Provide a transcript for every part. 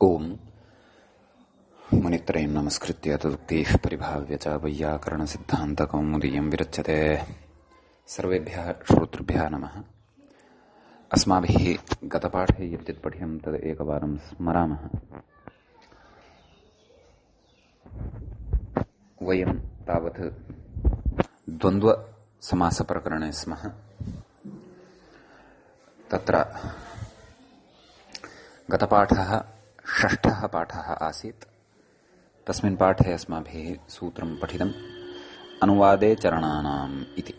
ओम मुनित्रयं नमस्कृत्य तदुक्तिः परिभाव्य च वैयाकरणसिद्धान्तकौमुदीयं विरच्यते। सर्वेभ्यः श्रोतृभ्यः नमः। अस्माभिः गतपाठे यद्यत् पठितं तद् एकवारं स्मरामः। वयं तावत् द्वन्द्वसमासप्रकरणे स्मः। तत्र गतपाठः षष्ठः पाठः आसीत्। तस्मिन् पाठे अस्माभिः सूत्रं पठितम् अनुवादे चरणानाम् इति।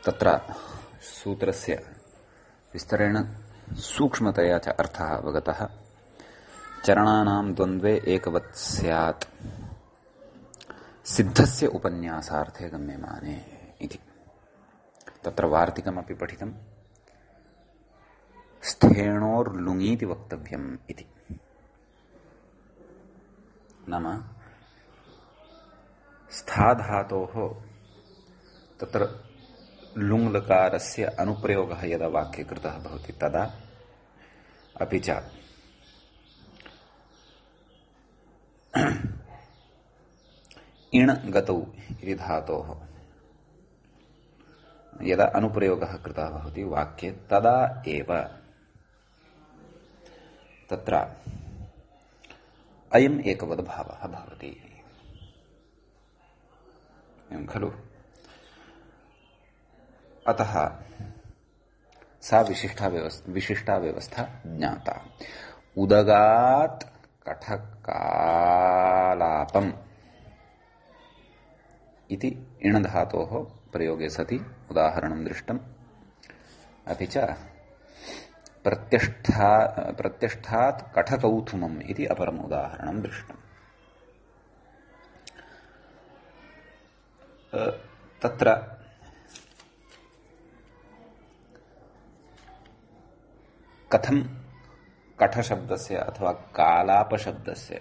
तत्र सूत्रस्य विस्तरेण सूक्ष्मतया च अर्थः अवगतः। चरणानां द्वन्द्वे एकवत् स्यात् सिद्धस्य उपन्यासार्थे गम्यमाने इति। तत्र वार्तिकमपि पठितम्। स्थेणोर्लुङीति वक्तव्यम् इति। नाम स्थाधातोः तत्र लुङ्लकारस्य अनुप्रयोगः यदा वाक्ये कृतः भवति तदा, अपि च इण् गतौ इति धातोः यदा अनुप्रयोगः कृतः भवति वाक्ये तदा एव तत्र अयम् एकवद्भावः भवति। एवं खलु? अतः सा विशिष्टा व्यवस्था ज्ञाता। उदगात् कठकालापम् इति इण् धातोः प्रयोगे सति उदाहरणं दृष्टम्। अपि च प्रत्यष्ठात् कठकौथुमम् इति अपरम् उदाहरणं दृष्टम्। तत्र कथं कठशब्दस्य अथवा कालापशब्दस्य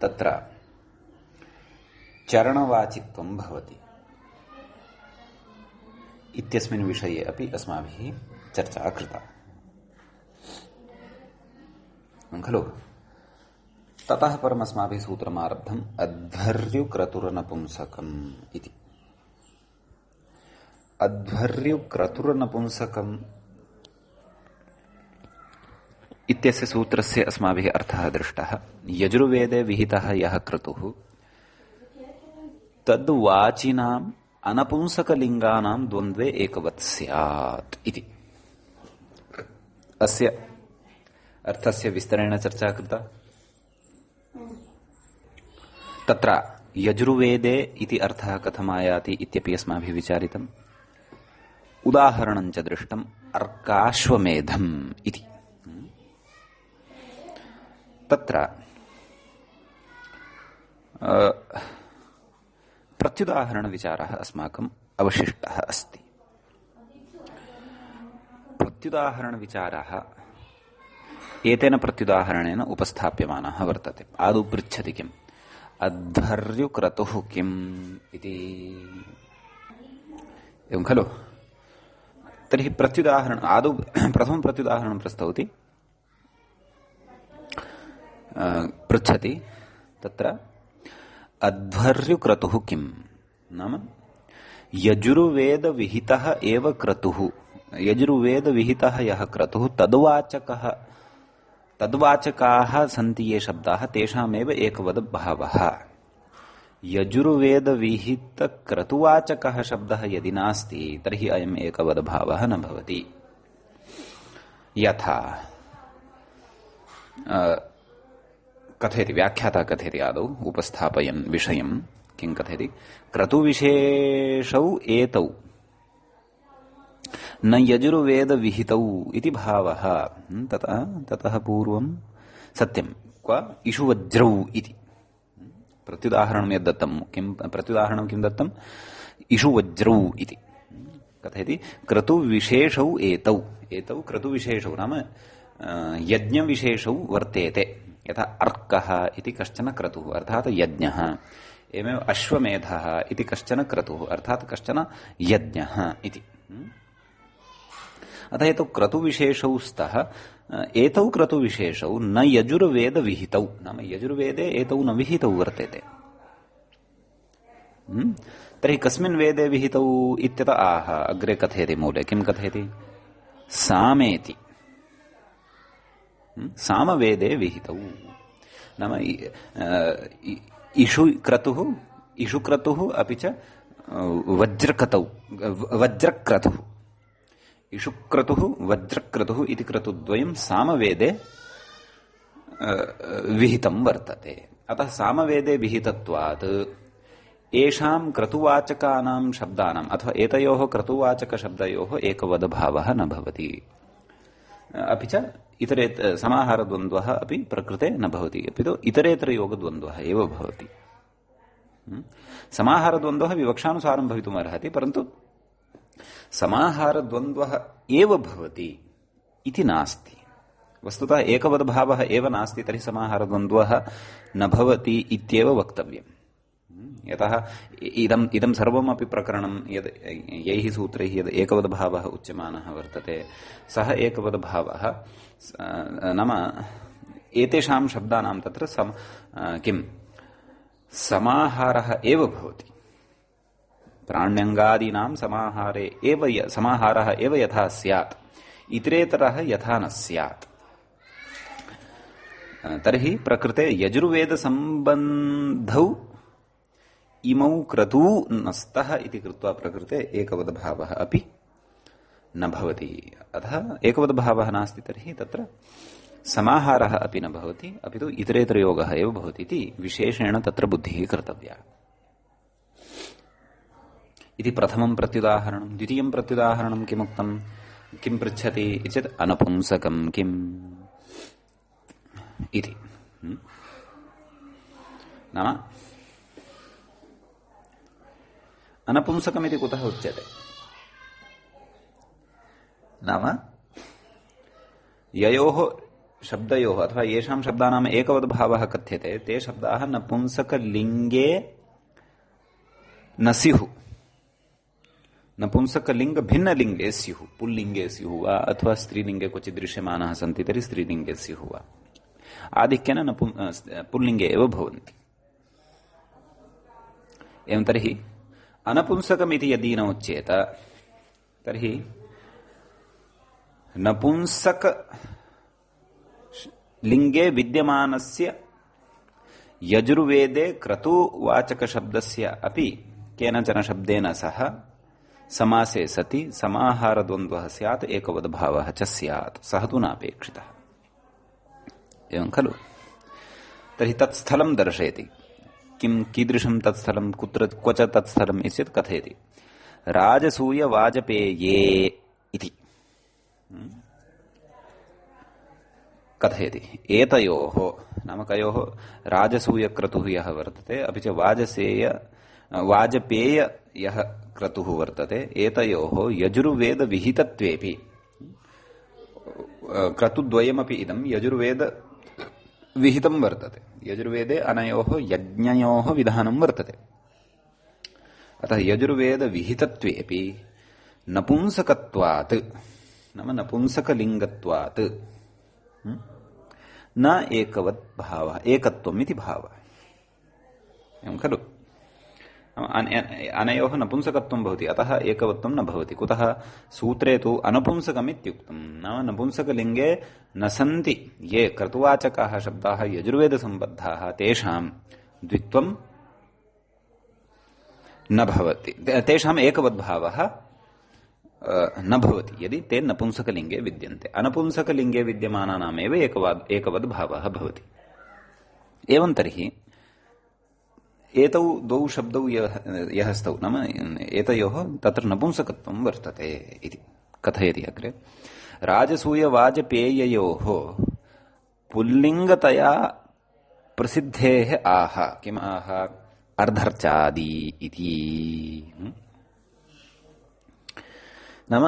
तत्र चरणवाचित्वं भवति इत्यस्मिन् विषये अपि अस्माभिः चर्चा कृता खलु। ततः परम् अस्माभिः सूत्रमारब्धम् अध्वर्युक्रतुरनपुंसकम् इति। अध्वर्युक्रतुरनपुंसकम् इत्यस्य सूत्रस्य अस्माभिः अर्थः दृष्टः। यजुर्वेदे विहितः यः क्रतुः तद्वाचिनाम् अनपुंसकलिङ्गानां द्वन्द्वे एकवत् स्यात् इति। अस्य अर्थस्य विस्तरेण चर्चा कृता। तत्र यजुर्वेदे इति अर्थः कथमायाति इत्यपि अस्माभिः विचारितम्। उदाहरणं च दृष्टम् अर्काश्वमेधम् इति। तत्र प्रत्युदाहरणविचारः अस्माकम् अवशिष्टः अस्ति। प्रत्युदाहरणविचारः एतेन प्रत्युदाहरणेन उपस्थाप्यमानः वर्तते। आदौ पृच्छति किम् अध्वर्युक्रतुः किम् इति। एवं खलु? तर्हि प्रत्युदाहरण आदौ प्रथमं प्रत्युदाहरणं प्रस्तौति, पृच्छति तत्र अध्वर्युक्रतुः किम् नाम यजुर्वेदविहितः एव क्रतुः। यजुर्वेदविहितः यः क्रतुः तद्वाचकाः सन्ति ये शब्दाः तेषामेव एकवद्भावः। यजुर्वेदविहितक्रतुवाचकः शब्दः यदि नास्ति तर्हि अयम् एकवद्भावः न भवति। यथा कथयति व्याख्याता कथयति आदौ उपस्थापयन् विषयं किं कथयति क्रतुविशेषौ एतौ न यजुर्वेदविहितौ इति भावः। ततः पूर्वं सत्यं क्व इषुवज्रौ इति प्रत्युदाहरणं यद्दत्तं किं प्रत्युदाहरणं किं दत्तम् इषुवज्रौ इति कथयति क्रतुविशेषौ एतौ क्रतुविशेषौ नाम यज्ञविशेषौ वर्तेते। यथा अर्कः इति कश्चन क्रतुः अर्थात् यज्ञः। एवमेव अश्वमेधः इति कश्चन क्रतुः अर्थात् कश्चन यज्ञः इति। अतः हेतु क्रतुविशेषौ स्तः एतौ क्रतुविशेषौ न यजुर्वेदविहितौ, नाम यजुर्वेदे एतौ न विहितौ वर्तेते। तर्हि कस्मिन् वेदे विहितौ इत्यत आह अग्रे कथयति मूले। किं कथयति? सामेति, सामवेदे विहितौ, नाम इषु क्रतुः अपि च वज्रक्रतुः, इषुक्रतुः वज्रक्रतुः इति क्रतुद्वयं सामवेदे विहितं वर्तते। अतः सामवेदे विहितत्वात् एषां क्रतुवाचकानां शब्दानाम् अथवा एतयोः क्रतुवाचकशब्दयोः एकवद्भावः न भवति। अपि च इतरे समाहारद्वन्द्वः अपि प्रकृते न भवति, अपि तु इतरेतरयोगद्वन्द्वः एव भवति। समाहारद्वन्द्वः विवक्षानुसारं भवितुमर्हति, परन्तु समाहारद्वन्द्वः एव भवति इति नास्ति। वस्तुतः एकवद्भावः एव नास्ति, तर्हि समाहारद्वन्द्वः न भवति इत्येव वक्तव्यम्। यतः इदं सर्वमपि प्रकरणं यद् यैः सूत्रैः यद् एकवद्भावः उच्यमानः वर्तते, सः एकवद्भावः नाम एतेषां शब्दानां तत्र समाहारः एव भवति। प्राण्यङ्गादीनां समाहारः एव यथा स्यात्, इतरेतरः यथा न स्यात्। तर्हि प्रकृते यजुर्वेदसम्बन्धौ इमौ क्रतू न स्तः इति कृत्वा प्रकृते एकवद्भावः अपि न भवति। अतः एकवद्भावः नास्ति, तर्हि तत्र समाहारः अपि न भवति, अपि तु इतरेतरयोगः एव भवति इति विशेषेण तत्र बुद्धिः कर्तव्या इति प्रथमं प्रत्युदाहरणं। द्वितीयं प्रत्युदाहरणं किमुक्तं? किं पृच्छति चेत् अनपुंसकं किम् इति। नाम अनपुंसकमिति कुतः उच्यते? नाम ययोः शब्दयोः अथवा येषां शब्दानाम् एकवद्भावः कथ्यते, ते शब्दाः नपुंसकलिङ्गे न स्युः, नपुंसकलिङ्ग भिन्नलिङ्गे स्युः, पुल्लिङ्गे स्युः वा अथवा स्त्रीलिङ्गे क्वचित् दृश्यमानाः सन्ति तर्हि स्त्रीलिङ्गे स्युः वा, आधिक्येन पुल्लिङ्गे एव भवन्ति। एवं तर्हि अनपुंसकमिति यदि न उच्येत, तर्हि नपुंसकलिङ्गे विद्यमानस्य यजुर्वेदे क्रतुवाचकशब्दस्य अपि केनचन शब्देन सह समासे सति समाहारद्वन्द्वः स्यात्, एकवद्भावः च स्यात्, सः तु नापेक्षितः। एवं खलु? तर्हि तत्स्थलं दर्शयति। किं कीदृशं तत्स्थलं, कुत्र क्व च तत्स्थलम् इत्येतत् कथयति। राजसूयवाजपेये इति कथयति। एतयोः नाम कयोः? राजसूयक्रतुः यः वर्तते अपि च वाजपेय यः क्रतुः वर्तते, एतयोः यजुर्वेदविहितत्वेपि क्रतुद्वयमपि इदं यजुर्वेदविहितं वर्तते। यजुर्वेदे अनयोः यज्ञयोः विधानं वर्तते। अतः यजुर्वेदविहितत्वेपि नपुंसकत्वात् नाम नपुंसकलिङ्गत्वात् न एकवद्भावः, एकत्वम् इति भावः। एवं खलु? अनयोः नपुंसकत्वं भवति, अतः एकवत्वं न भवति। कुतः? सूत्रे तु अनपुंसकम् इत्युक्तं। नाम नपुंसकलिङ्गे न सन्ति ये क्रतुवाचकाः शब्दाः यजुर्वेदसम्बद्धाः, तेषां द्वित्वं न भवति, तेषाम् एकवद्भावः न भवति यदि ते नपुंसकलिङ्गे विद्यन्ते। अनपुंसकलिङ्गे विद्यमानानामेव एकवद्भावः भवति। एवं तर्हि एतौ द्वौ शब्दौ यः स्तौ नाम एतयोः तत्र नपुंसकत्वं वर्तते इति कथयति अग्रे। राजसूयवाजपेययोः पुल्लिङ्गतया प्रसिद्धेः आह। किम् आह? अर्धर्चादि इति। नाम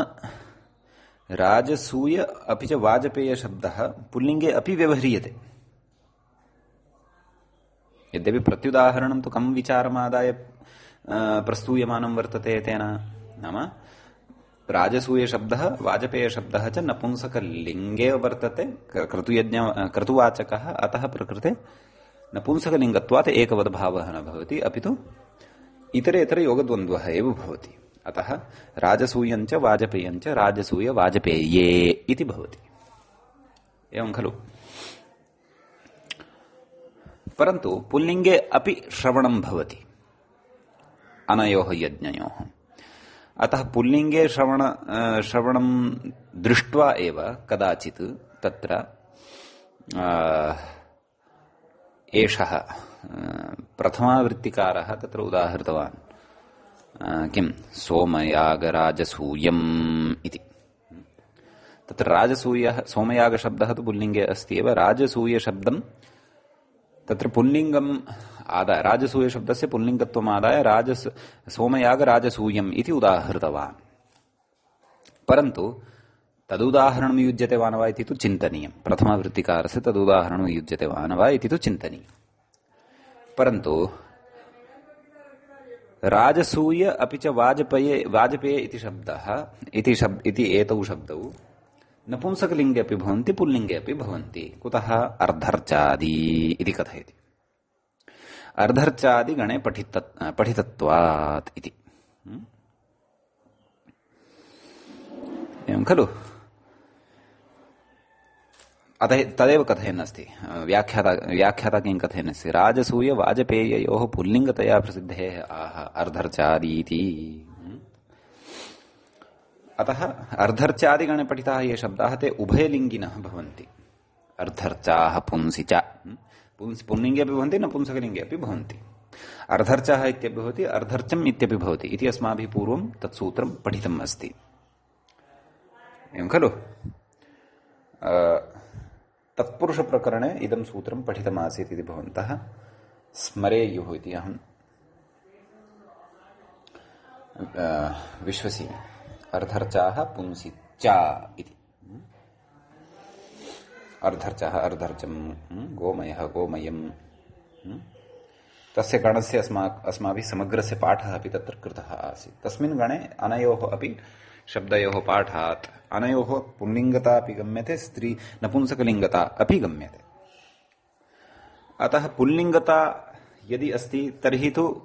राजसूय अपि च वाजपेय शब्दः पुल्लिङ्गे अपि व्यवह्रियते। यद्यपि प्रत्युदाहरणं तु कं विचारमादाय प्रस्तूयमानं वर्तते तेन, नाम राजसूय शब्दः वाजपेय शब्दः च नपुंसकलिङ्गे वर्तते क्रतुवाचकः अतः प्रकृते नपुंसकलिङ्गत्वात् एकवद्भावः न भवति अपितु इतरेतर योगद्वन्द्वः एव भवति। अतः राजसूयञ्च वाजपेयञ्च राजसूय वाजपेये इति भवति। एवं खलु। परन्तु पुल्लिङ्गे अपि श्रवणं भवति अनयोः यज्ञयोः। अतः पुल्लिङ्गे श्रवणं दृष्ट्वा एव कदाचित् तत्र एषः प्रथमावृत्तिकारः तत्र उदाहृतवान् किं सोमयागराजसूयम् इति। तत्र राजसूयः सोमयागशब्दः तु पुल्लिङ्गे अस्ति एव। राजसूयशब्दं तत्र पुल्लिङ्गम् आदाय राजसूयशब्दस्य पुल्लिङ्गत्वम् आदाय सोमयागराजसूयम् इति उदाहृतवान्। परन्तु तदुदाहरणं युज्यते वा न वा इति तु चिन्तनीयं। प्रथमावृत्तिकारस्य तदुदाहरणं युज्यते वा न वा इति तु चिन्तनीयम्। परन्तु राजसूय अपि च वाजपेय इति शब्दः इति एतौ शब्दौ नपुंसकलिङ्गे अपि भवन्ति पुल्लिङ्गे अपि भवन्ति। कुतः? अर्धर्चादि इति कथयति। अर्धर्चादिगणे पठितत्वात् इति। एवं खलु। अतः तदेव कथयन्नस्ति व्याख्याता किं कथयन्नस्ति? राजसूय वाजपेययोः पुल्लिङ्गतया प्रसिद्धेः आह अर्धर्चादीति। अतः अर्धर्चादिगणे पठिताः ये शब्दाः ते उभयलिङ्गिनः भवन्ति। अर्धर्चाः पुंसि च पुल्लिङ्गे अपि भवन्ति नपुंसकलिङ्गे अपि भवन्ति। अर्धर्चः इत्यपि भवति अर्धर्चम् इत्यपि भवति इति अस्माभिः पूर्वं तत्सूत्रं पठितम् अस्ति। एवं खलु। तत्पुरुषप्रकरणे इदं सूत्रं पठितमासीत् इति भवन्तः स्मरेयुः इति अहं विश्वसिमि। अर्धर्चाः पुंसि च इति। अर्धर्चः अर्धर्चं गोमयः गोमयम् तस्य गणस्य अस्माभिः समग्रस्य पाठः अपि तत्र कृतः आसीत्। तस्मिन् गणे अनयोः अपि शब्दयोः पाठात् अनयोः पुल्लिङ्गता अपि गम्यते स्त्री नपुंसकलिङ्गता अपि गम्यते। अतः पुल्लिङ्गता यदि अस्ति तर्हि तु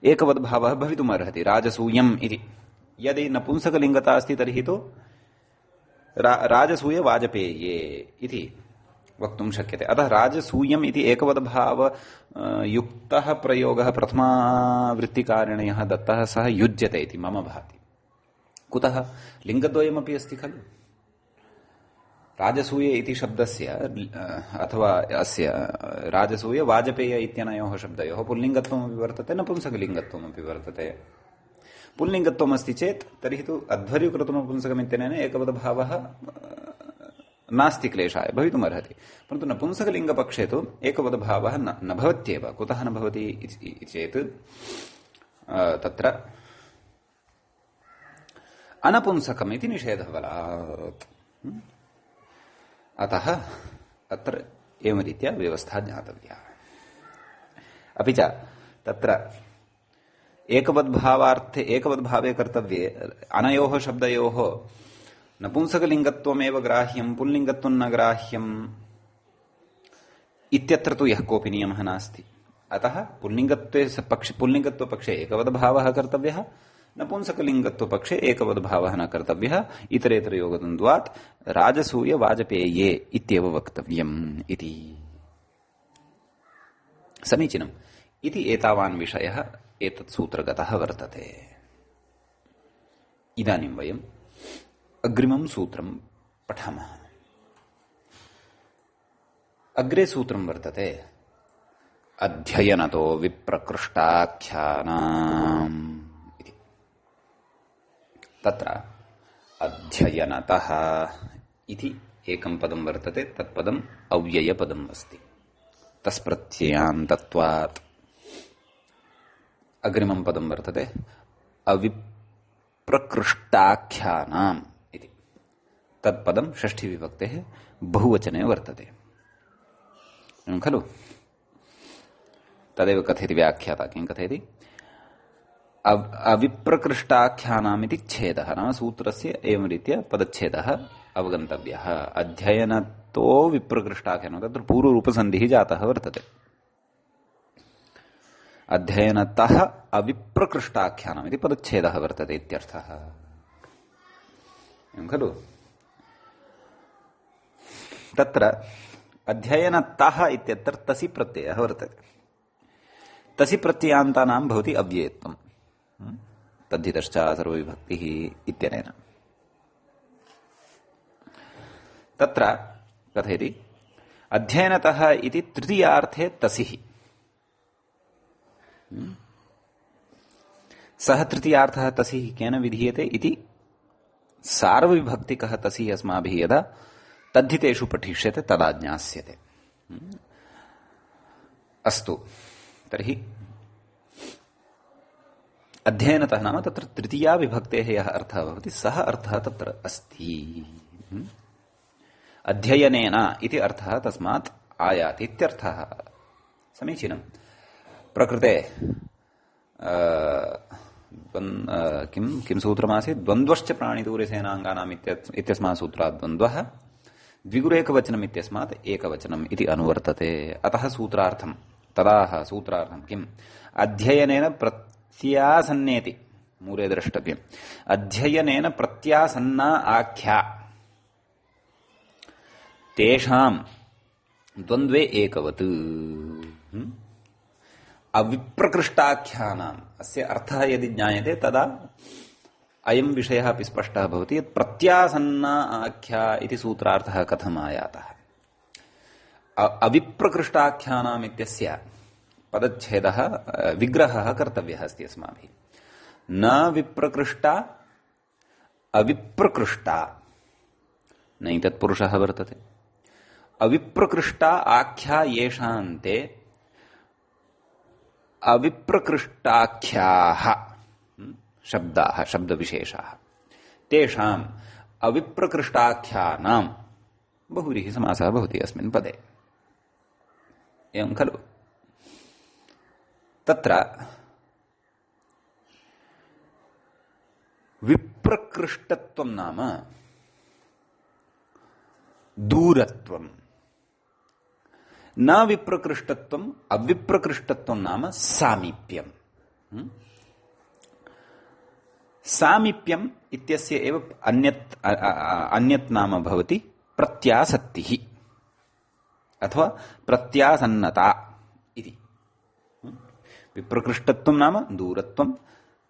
एकवद्भावः भवितुमर्हति राजसूयम् इति। यदि नपुंसकलिङ्गता अस्ति तर्हि तु राजसूय वाजपेये इति वक्तुं शक्यते। अतः राजसूयम् इति एकवद्भाव युक्तः प्रयोगः प्रथमावृत्तिकारेण यः दत्तः सः युज्यते इति मम भाति। कुतः? लिङ्गद्वयमपि अस्ति खलु। राजसूय इति शब्दस्य अथवा अस्य राजसूय वाजपेय इत्यनयोः शब्दयोः पुल्लिङ्गत्वमपि वर्तते नपुंसकलिङ्गत्वमपि वर्तते। पुल्लिङ्गत्वमस्ति चेत् तर्हि तु अध्वर्युक्रतुनपुंसकमित्यनेन एकवद्भावः नास्ति, क्लेशाय भवितुमर्हति। परन्तु नपुंसकलिङ्गपक्षे तु एकवद्भावः न भवत्येव। कुतः न भवति इति चेत् तत्र अनपुंसकम् इति निषेधबलात्। अतः अत्र एवं रीत्या व्यवस्था ज्ञातव्या। अपि च तत्र एकवद्भावे कर्तव्ये अनयोः शब्दयोः नपुंसकलिङ्गत्वमेव ग्राह्यं पुल्लिङ्गत्वं न ग्राह्यम् इत्यत्र तु यः कोऽपि नियमः नास्ति। अतः पुल्लिङ्गत्वपक्षे एकवद्भावः कर्तव्यः, नपुंसकलिङ्गत्वपक्षे एकवद्भावः न कर्तव्यः। इतरेतरयोगद्वन्द्वात् राजसूय वाजपेये इत्येव वक्तव्यम् इति। समीचीनम् इति एतावान् विषयः एतत् सूत्रगतः वर्तते। इदानीं वयम् अग्रिमं सूत्रं पठामः। अग्रे सूत्रं वर्तते अध्ययनतो विप्रकृष्टाख्यानाम् इति। तत्र अध्ययनतः इति एकं पदं वर्तते। तत्पदम् अव्ययपदम् अस्ति। तस्प्रत्ययान्तत्वात् अग्रिमं पदं वर्तते अविप्रकृष्टाख्यानाम् इति। तत्पदं षष्ठीविभक्तेः बहुवचने वर्तते खलु। तदेव कथयति व्याख्याता। किं कथयति? अविप्रकृष्टाख्यानामिति छेदः नाम सूत्रस्य एवं रीत्या पदच्छेदः अवगन्तव्यः। अध्ययनतो विप्रकृष्टाख्यानं तत्र पूर्वरूपसन्धिः जातः वर्तते। अध्ययनतः अविप्रकृष्टाख्यानमिति पदच्छेदः वर्तते इत्यर्थः। एवं खलु? तत्र अध्ययनतः इत्यत्र तसि प्रत्ययः वर्तते। तसि प्रत्ययान्तानां भवति अव्ययत्वम्। तद्धितश्च सर्वविभक्तिः इत्यनेन तत्र कथयति अध्ययनतः इति तृतीयार्थे तसिः। सः तृतीयार्थः तसिः केन विधीयते इति सार्वविभक्तिकः तसिः अस्माभिः यदा तद्धितेषु पठिष्यते तदा ज्ञास्यते। अस्तु, तर्हि अध्ययनतः नाम तत्र तृतीया विभक्तेः यः अर्थः भवति सः अर्थः तत्र अस्ति। अध्ययनेन इति अर्थः तस्मात् आयाति इत्यर्थः। समीचीनं। प्रकृते किं सूत्रमासीत्? द्वन्द्वश्च प्राणिदूरसेनाङ्गानाम् इत्यस्मात् सूत्रात् द्वन्द्वः, द्विगुरेकवचनम् इत्यस्मात् एकवचनम् इति अनुवर्तते। अतः सूत्रार्थं तदाह सूत्रार्थं किम्? अध्ययनेन प्रत्यासन्नेति मूले द्रष्टव्यम्। अध्ययनेन प्रत्यासन्ना आख्या तेषां द्वन्द्वे एकवत् अविप्रकृष्टाख्यानाम् अस्य अर्थः यदि ज्ञायते तदा अयं विषयः अपि स्पष्टः भवति यत् प्रत्यासन्ना आख्या इति सूत्रार्थः कथम् आयातः। अविप्रकृष्टाख्यानाम् इत्यस्य पदच्छेदः विग्रहः कर्तव्यः अस्ति अस्माभिः। न विप्रकृष्टा अविप्रकृष्टा न तत्पुरुषः वर्तते। अविप्रकृष्टा आख्या येषान्ते अविप्रकृष्टाख्याः शब्दाः शब्दविशेषाः तेषाम् अविप्रकृष्टाख्यानां बहुव्रीहि समासः भवति अस्मिन् पदे। एवं खलु? तत्र विप्रकृष्टत्वं नाम दूरत्वम्, न विप्रकृष्टत्वम् अविप्रकृष्टत्वं नाम सामीप्यम्। सामीप्यम् इत्यस्य एव अन्यत् नाम भवति प्रत्यासत्तिः अथवा प्रत्यासन्नता इति। विप्रकृष्टत्वं नाम दूरत्वं,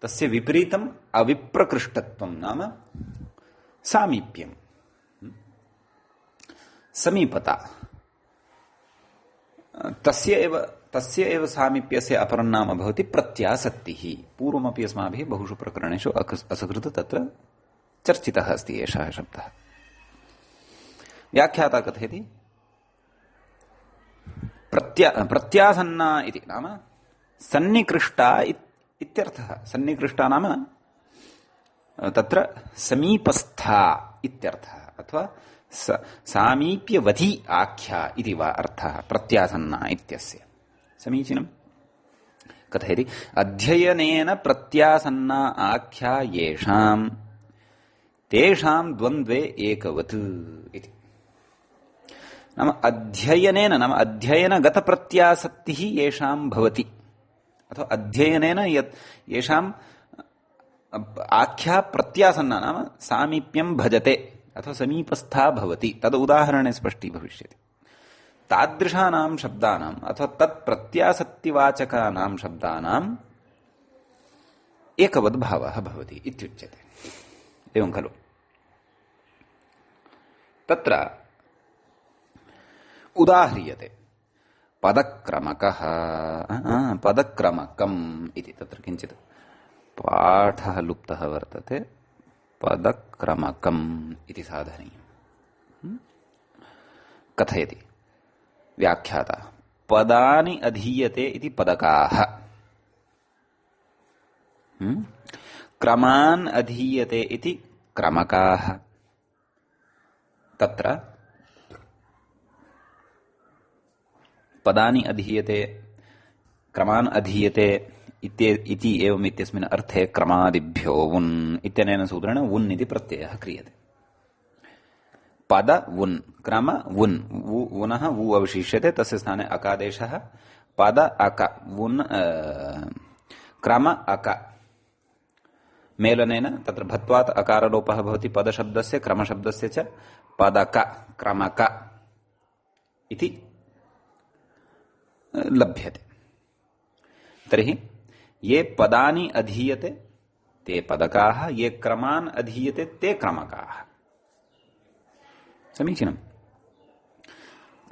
तस्य विपरीतम् अविप्रकृष्टत्वं नाम सामीप्यम्, समीपता। तस्य एव सामीप्यस्य अपरं नाम भवति प्रत्यासत्तिः। पूर्वमपि अस्माभिः बहुषु प्रकरणेषु असकृत तत्र चर्चितः अस्ति एषः शब्दः। व्याख्याता कथयति प्रत्यासन्ना इति नाम सन्निकृष्टा इत्यर्थः। सन्निकृष्टा नाम तत्र समीपस्था इत्यर्थः अथवा सामीप्यवती आख्या इति वा अर्थः प्रत्यासन्ना इत्यस्य। समीचीनं। कथयति अध्ययनेन प्रत्यासन्ना आख्या येषां तेषां द्वन्द्वे एकवत् इति। नाम अध्ययनेन नाम अध्ययनगतप्रत्यासक्तिः येषां भवति अथवा अध्ययनेन यत् येषाम् आख्या प्रत्यासन्ना नाम सामीप्यं भजते अथवा समीपस्था भवति तद उदाहरणे स्पष्टी भविष्यति। तादृशानां शब्दानाम् अथवा तत्प्रत्यासक्तिवाचकानां शब्दानाम् एकवद्भावः भवति इत्युच्यते। एवं खलु? तत्र उदाह्रियते पदक्रमकः पदक्रमकम् इति। तत्र किञ्चित् पाठः लुप्तः वर्तते। पदक्रमकम् इति साधनीयम्। कथयति व्याख्याता पदानि अधीयते इति पदकाः, क्रमान् अधीयते इति क्रमकाः। तत्र पदानि अधीयते क्रमान् अधीयते इति एवम् इत्यस्मिन् अर्थे क्रमादिभ्यो वुन् इत्यनेन सूत्रेण वुन् इति प्रत्ययः क्रियते। पद वुन्, क्रम वुन्, वुनः वु अवशिष्यते, तस्य स्थाने अकादेशः, पद अक, वुन् क्रम अक मेलनेन तत्र भत्वात् अकारलोपः भवति पदशब्दस्य, क्रमशब्दस्य च, पदक क्रमक इति लभ्यते। तर्हि ये पदानि अधीयते ते पदकाः, ये क्रमान् अधीयते ते क्रमकाः। समीचीनम्।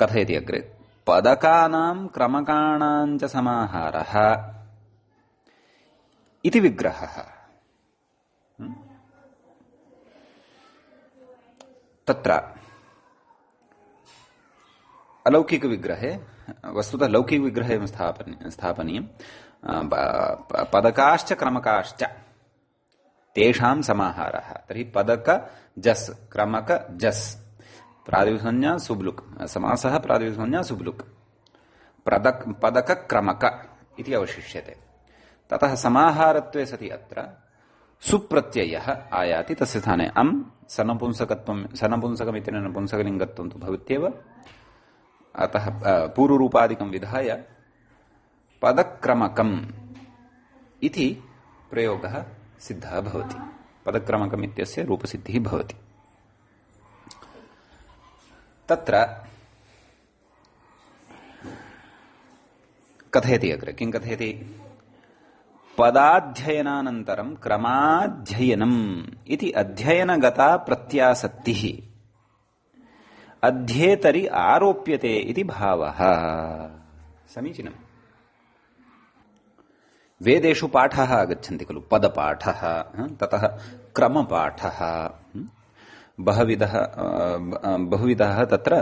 कथयति अग्रे, पदकानां क्रमकाणां च समाहारः इति विग्रहः। तत्र अलौकिक विग्रहे, वस्तुतः लौकिक विग्रहे स्थापनीयम्, पदकाश्च क्रमकाश्च तेषां समाहारः। तर्हि पदक जस्, क्रमक जस्, प्रातिपदिकसंज्ञा सुब्लुक्, समासः प्रातिपदिकसंज्ञा सुब्लुक्, पदक क्रमक इति अवशिष्यते। ततः समाहारत्वे सति अत्र सुप्रत्ययः आयाति, तस्य स्थाने अम् सनपुंसकत्वं, सनपुंसकमित्यनेन नपुंसकलिङ्गत्वं तु भवत्येव, अतः पूर्वरूपादिकं विधाय पदक्रमकम् इति प्रयोगः सिद्धः भवति। पदक्रमकम् इत्यस्य रूपसिद्धिः भवति। तत्र कथयति अग्रे, किं कथयति, पदाध्ययनानन्तरं क्रमाध्ययनम् इति अध्ययनगता प्रत्यासक्तिः अध्येतरि आरोप्यते इति भावः। समीचीनम्। वेदेषु पाठाः आगच्छन्ति खलु, पदपाठः, ततः क्रमपाठः, बहुविधः तत्र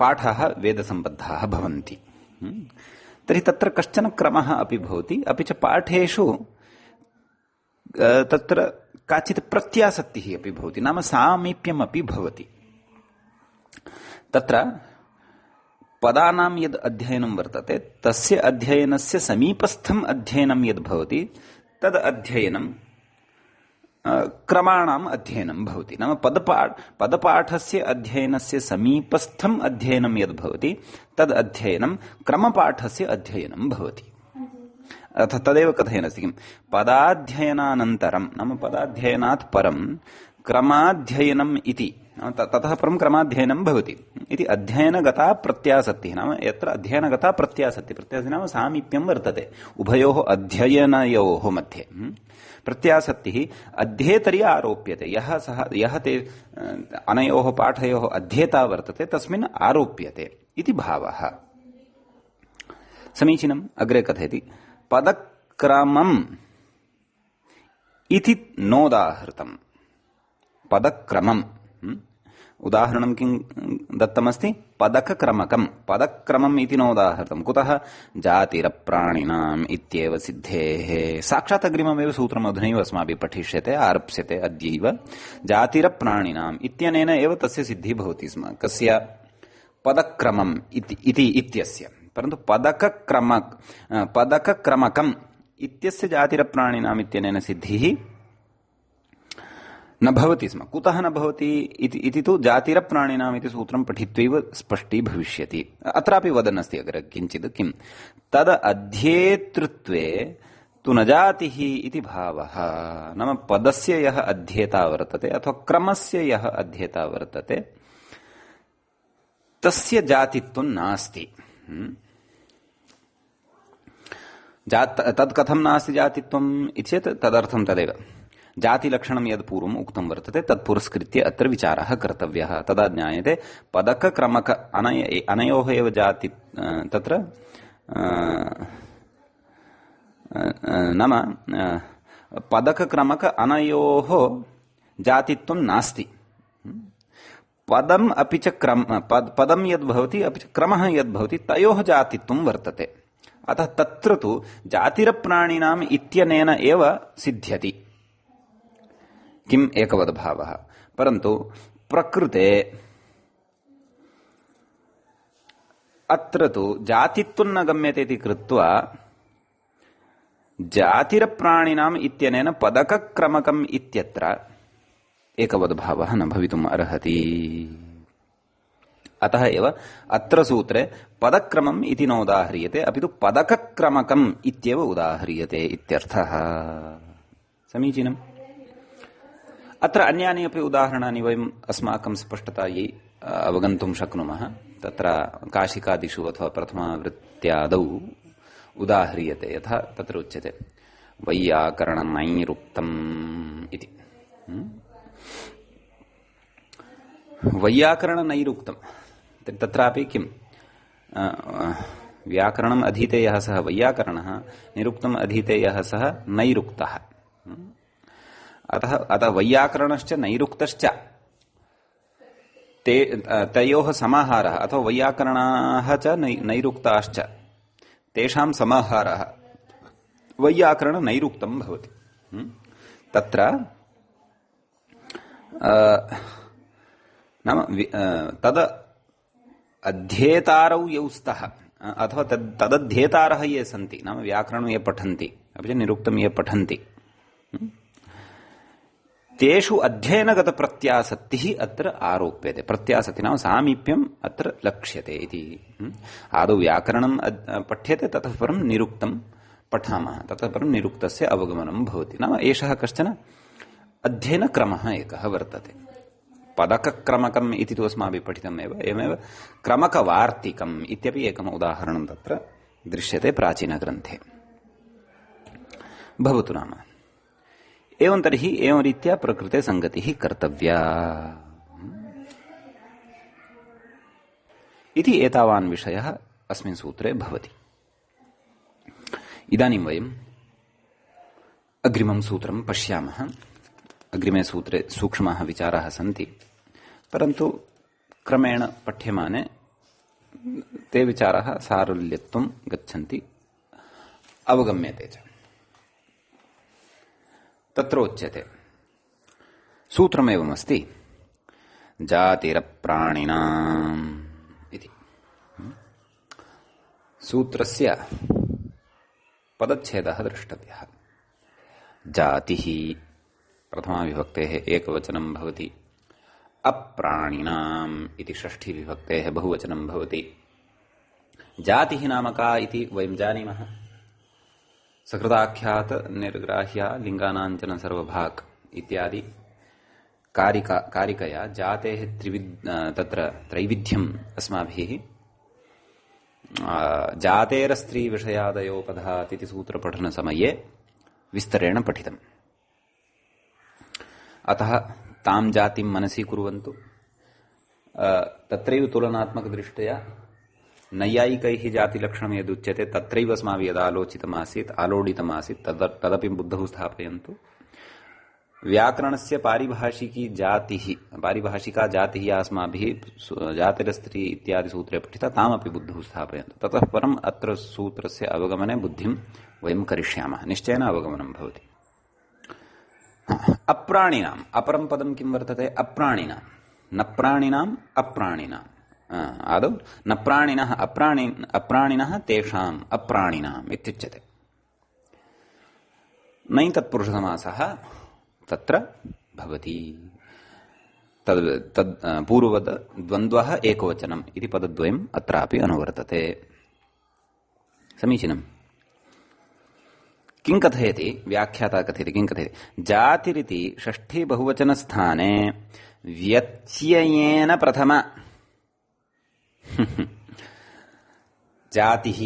पाठाः वेदसम्बद्धाः भवन्ति। तर्हि तत्र कश्चन क्रमः अपि भवति, अपि च पाठेषु तत्र काचित् प्रत्यासक्तिः अपि भवति, नाम सामीप्यम् अपि भवति। तत्र पदानां यद् अध्ययनं वर्तते तस्य अध्ययनस्य समीपस्थम् अध्ययनं यद् भवति तद् अध्ययनं क्रमाणाम् अध्ययनं भवति। नाम पदपाठस्य अध्ययनस्य समीपस्थम् अध्ययनं यद् भवति तद् अध्ययनं क्रमपाठस्य अध्ययनं भवति। अथ तदेव कथयनस्ति किम्, पदाध्ययनानन्तरं नाम पदाध्ययनात् परं क्रमाध्ययनम् इति, ततः परं क्रमाध्ययनं भवति इति अध्ययनगता प्रत्यासक्तिः। नाम यत्र अध्ययनगता प्रत्यासक्तिः, प्रत्यासक्तिः नाम सामीप्यं वर्तते उभयोः अध्ययनयोः मध्ये। प्रत्यासक्तिः अध्येतरि आरोप्यते, यः ते अनयोः पाठयोः अध्येता वर्तते तस्मिन् आरोप्यते इति भावः। समीचीनम्। अग्रे कथयति, पदक्रमम् इति नोदाहृतम्। पदक्रमम्, उदाहरणं किं दत्तमस्ति, पदकक्रमकम्, पदक्रमम् इति नोदाहृतम्। कुतः, जातिरप्राणिनाम् इत्येव सिद्धेः। साक्षात् अग्रिममेव सूत्रम् अधुनैव अस्माभिः पठिष्यते, आरप्स्यते अद्यैव। जातिरप्राणिनाम् इत्यनेन एव तस्य सिद्धिः भवति स्म। कस्य, पदक्रमम् इत्यस्य। परन्तु पदकक्रमकम् इत्यस्य जातिरप्राणिनाम् इत्यनेन सिद्धिः न भवति स्म। कुतः न भवति इति तु जातिरप्राणिनाम् इति सूत्रं पठित्वैव स्पष्टी भविष्यति। अत्रापि वदन् अस्ति अग्रे किञ्चित्, किं तद अध्येतृत्वे तु न जातिः इति भावः। नाम पदस्य यः अध्येता वर्तते अथवा क्रमस्य यः अध्येता वर्तते तस्य जातित्वं नास्ति। तद् कथं नास्ति जातित्वम् इति चेत् तदर्थं तदेव जातिलक्षणं यद् पूर्वम् उक्तं वर्तते तत् पुरस्कृत्य अत्र विचारः कर्तव्यः। तदा ज्ञायते पदकक्रमक अनयोः एव जाति तत्र नाम पदकक्रमक अनयोः जातित्वं नास्ति। पदम् अपि च पदं यद् भवति अपि च क्रमः यद् भवति तयोः जातित्वं वर्तते। अतः तत्र तु जातिरप्राणिनाम् इत्यनेन एव सिद्ध्यति किम् एकवद्भावः। परन्तु प्रकृते अत्र तु जातित्वं न गम्यते इति कृत्वा जातिरप्राणिनाम् इत्यनेन पदकक्रमकम् इत्यत्र एकवद्भावः न भवितुम् अर्हति। अतः एव अत्र सूत्रे पदक्रमम् इति न उदाह्रियते, अपि तु पदकक्रमकम् इत्येव उदाह्रियते इत्यर्थः। समीचीनम्। अत्र अन्यानि अपि उदाहरणानि वयम् अस्माकं स्पष्टतायै अवगन्तुं शक्नुमः। तत्र काशिकादिषु अथवा प्रथमावृत्त्यादौ उदाह्रियते। यथा तत्र उच्यते वैयाकरणनैरुक्तम् इति। वैयाकरणनैरुक्तम् तत्रापि किम् व्याकरणम् अधीते यः सः वैयाकरणः, निरुक्तम् अधीते यः सः नैरुक्तः। अतः वैयाकरणश्च नैरुक्तश्च तयोः समाहारः, अथवा वैयाकरणाः च नैरुक्ताश्च तेषां समाहारः वैयाकरणनैरुक्तं भवति। तत्र नाम तद अध्येतारौ यौ स्तः अथवा तदध्येतारः ये सन्ति, नाम व्याकरणं ये पठन्ति अपि च निरुक्तं ये पठन्ति, तेषु अध्ययनगतप्रत्यासक्तिः अत्र आरोप्यते। प्रत्यासक्ति नाम सामीप्यम् अत्र लक्ष्यते इति। आदौ व्याकरणं पठ्यते, ततः परं निरुक्तं पठामः, ततः परं निरुक्तस्य अवगमनं भवति। नाम एषः कश्चन अध्ययनक्रमः एकः वर्तते। पदकक्रमकम् इति तु अस्माभिः पठितमेव, एवमेव क्रमकवार्तिकम् इत्यपि एकम् उदाहरणं तत्र दृश्यते प्राचीनग्रन्थे। भवतु नाम एवं तर्हि एवं रीत्या प्रकृते संगतिः कर्तव्या इति एतावान् विषयः अस्मिन् सूत्रे भवति। इदानीं वयम् अग्रिमं सूत्रं पश्यामः। अग्रिमे सूत्रे सूक्ष्माः विचाराः सन्ति, परन्तु क्रमेण पठ्यमाने ते विचाराः सारल्यत्वं गच्छन्ति, अवगम्यते च। तत्र उच्यते सूत्रमेवमस्ति जातिरप्राणिनाम् इति। सूत्रस्य पदच्छेदः द्रष्टव्यः। जातिः प्रथमाविभक्तेः एकवचनं भवति, अप्राणिनाम् इति षष्ठीविभक्तेः बहुवचनं भवति। जातिः नाम का इति वयं जानीमः। सकृदाख्यात निर्ग्राह्या लिंगानांचन सर्वभाग इत्यादि कारिकया जातेः तत्र त्रैविध्यम् अस्माभिः जातेरस्त्री विषयादयोपधात् इति सूत्रपठनसमये विस्तरेण पठितम्। अतः तां जातिं मनसि कुर्वन्तु। तत्रैव तुलनात्मकदृष्ट्या नैयायिकैः जातिलक्षणं यदुच्यते तत्रैव अस्माभिः यदालोचितमासीत् आलोडितमासीत् तदपि बुद्धौ स्थापयन्तु। व्याकरणस्य पारिभाषिका जातिः या अस्माभिः जातिरस्त्री इत्यादि सूत्रे पठिता तामपि बुद्धौ स्थापयन्तु। ततः परम् अत्र सूत्रस्य अवगमने बुद्धिं वयं करिष्यामः, निश्चयेन अवगमनं भवति। अप्राणिनाम् अपरं पदं किं वर्तते? अप्राणिनां, न प्राणिनाम् अप्राणिनाम्। आदौ न प्राणिनः अप्राणिनः तेषाम् अप्राणिनाम् इत्युच्यते। नै तत्पुरुषसमासः तत्र भवति। तद् पूर्ववद् द्वन्द्वः एकवचनम् इति पदद्वयम् अत्रापि अनुवर्तते। समीचीनम्। किं कथयति? व्याख्याता कथयति। किं कथयति? जातिरिति षष्ठी बहुवचनस्थाने व्यत्ययेन प्रथम जातिः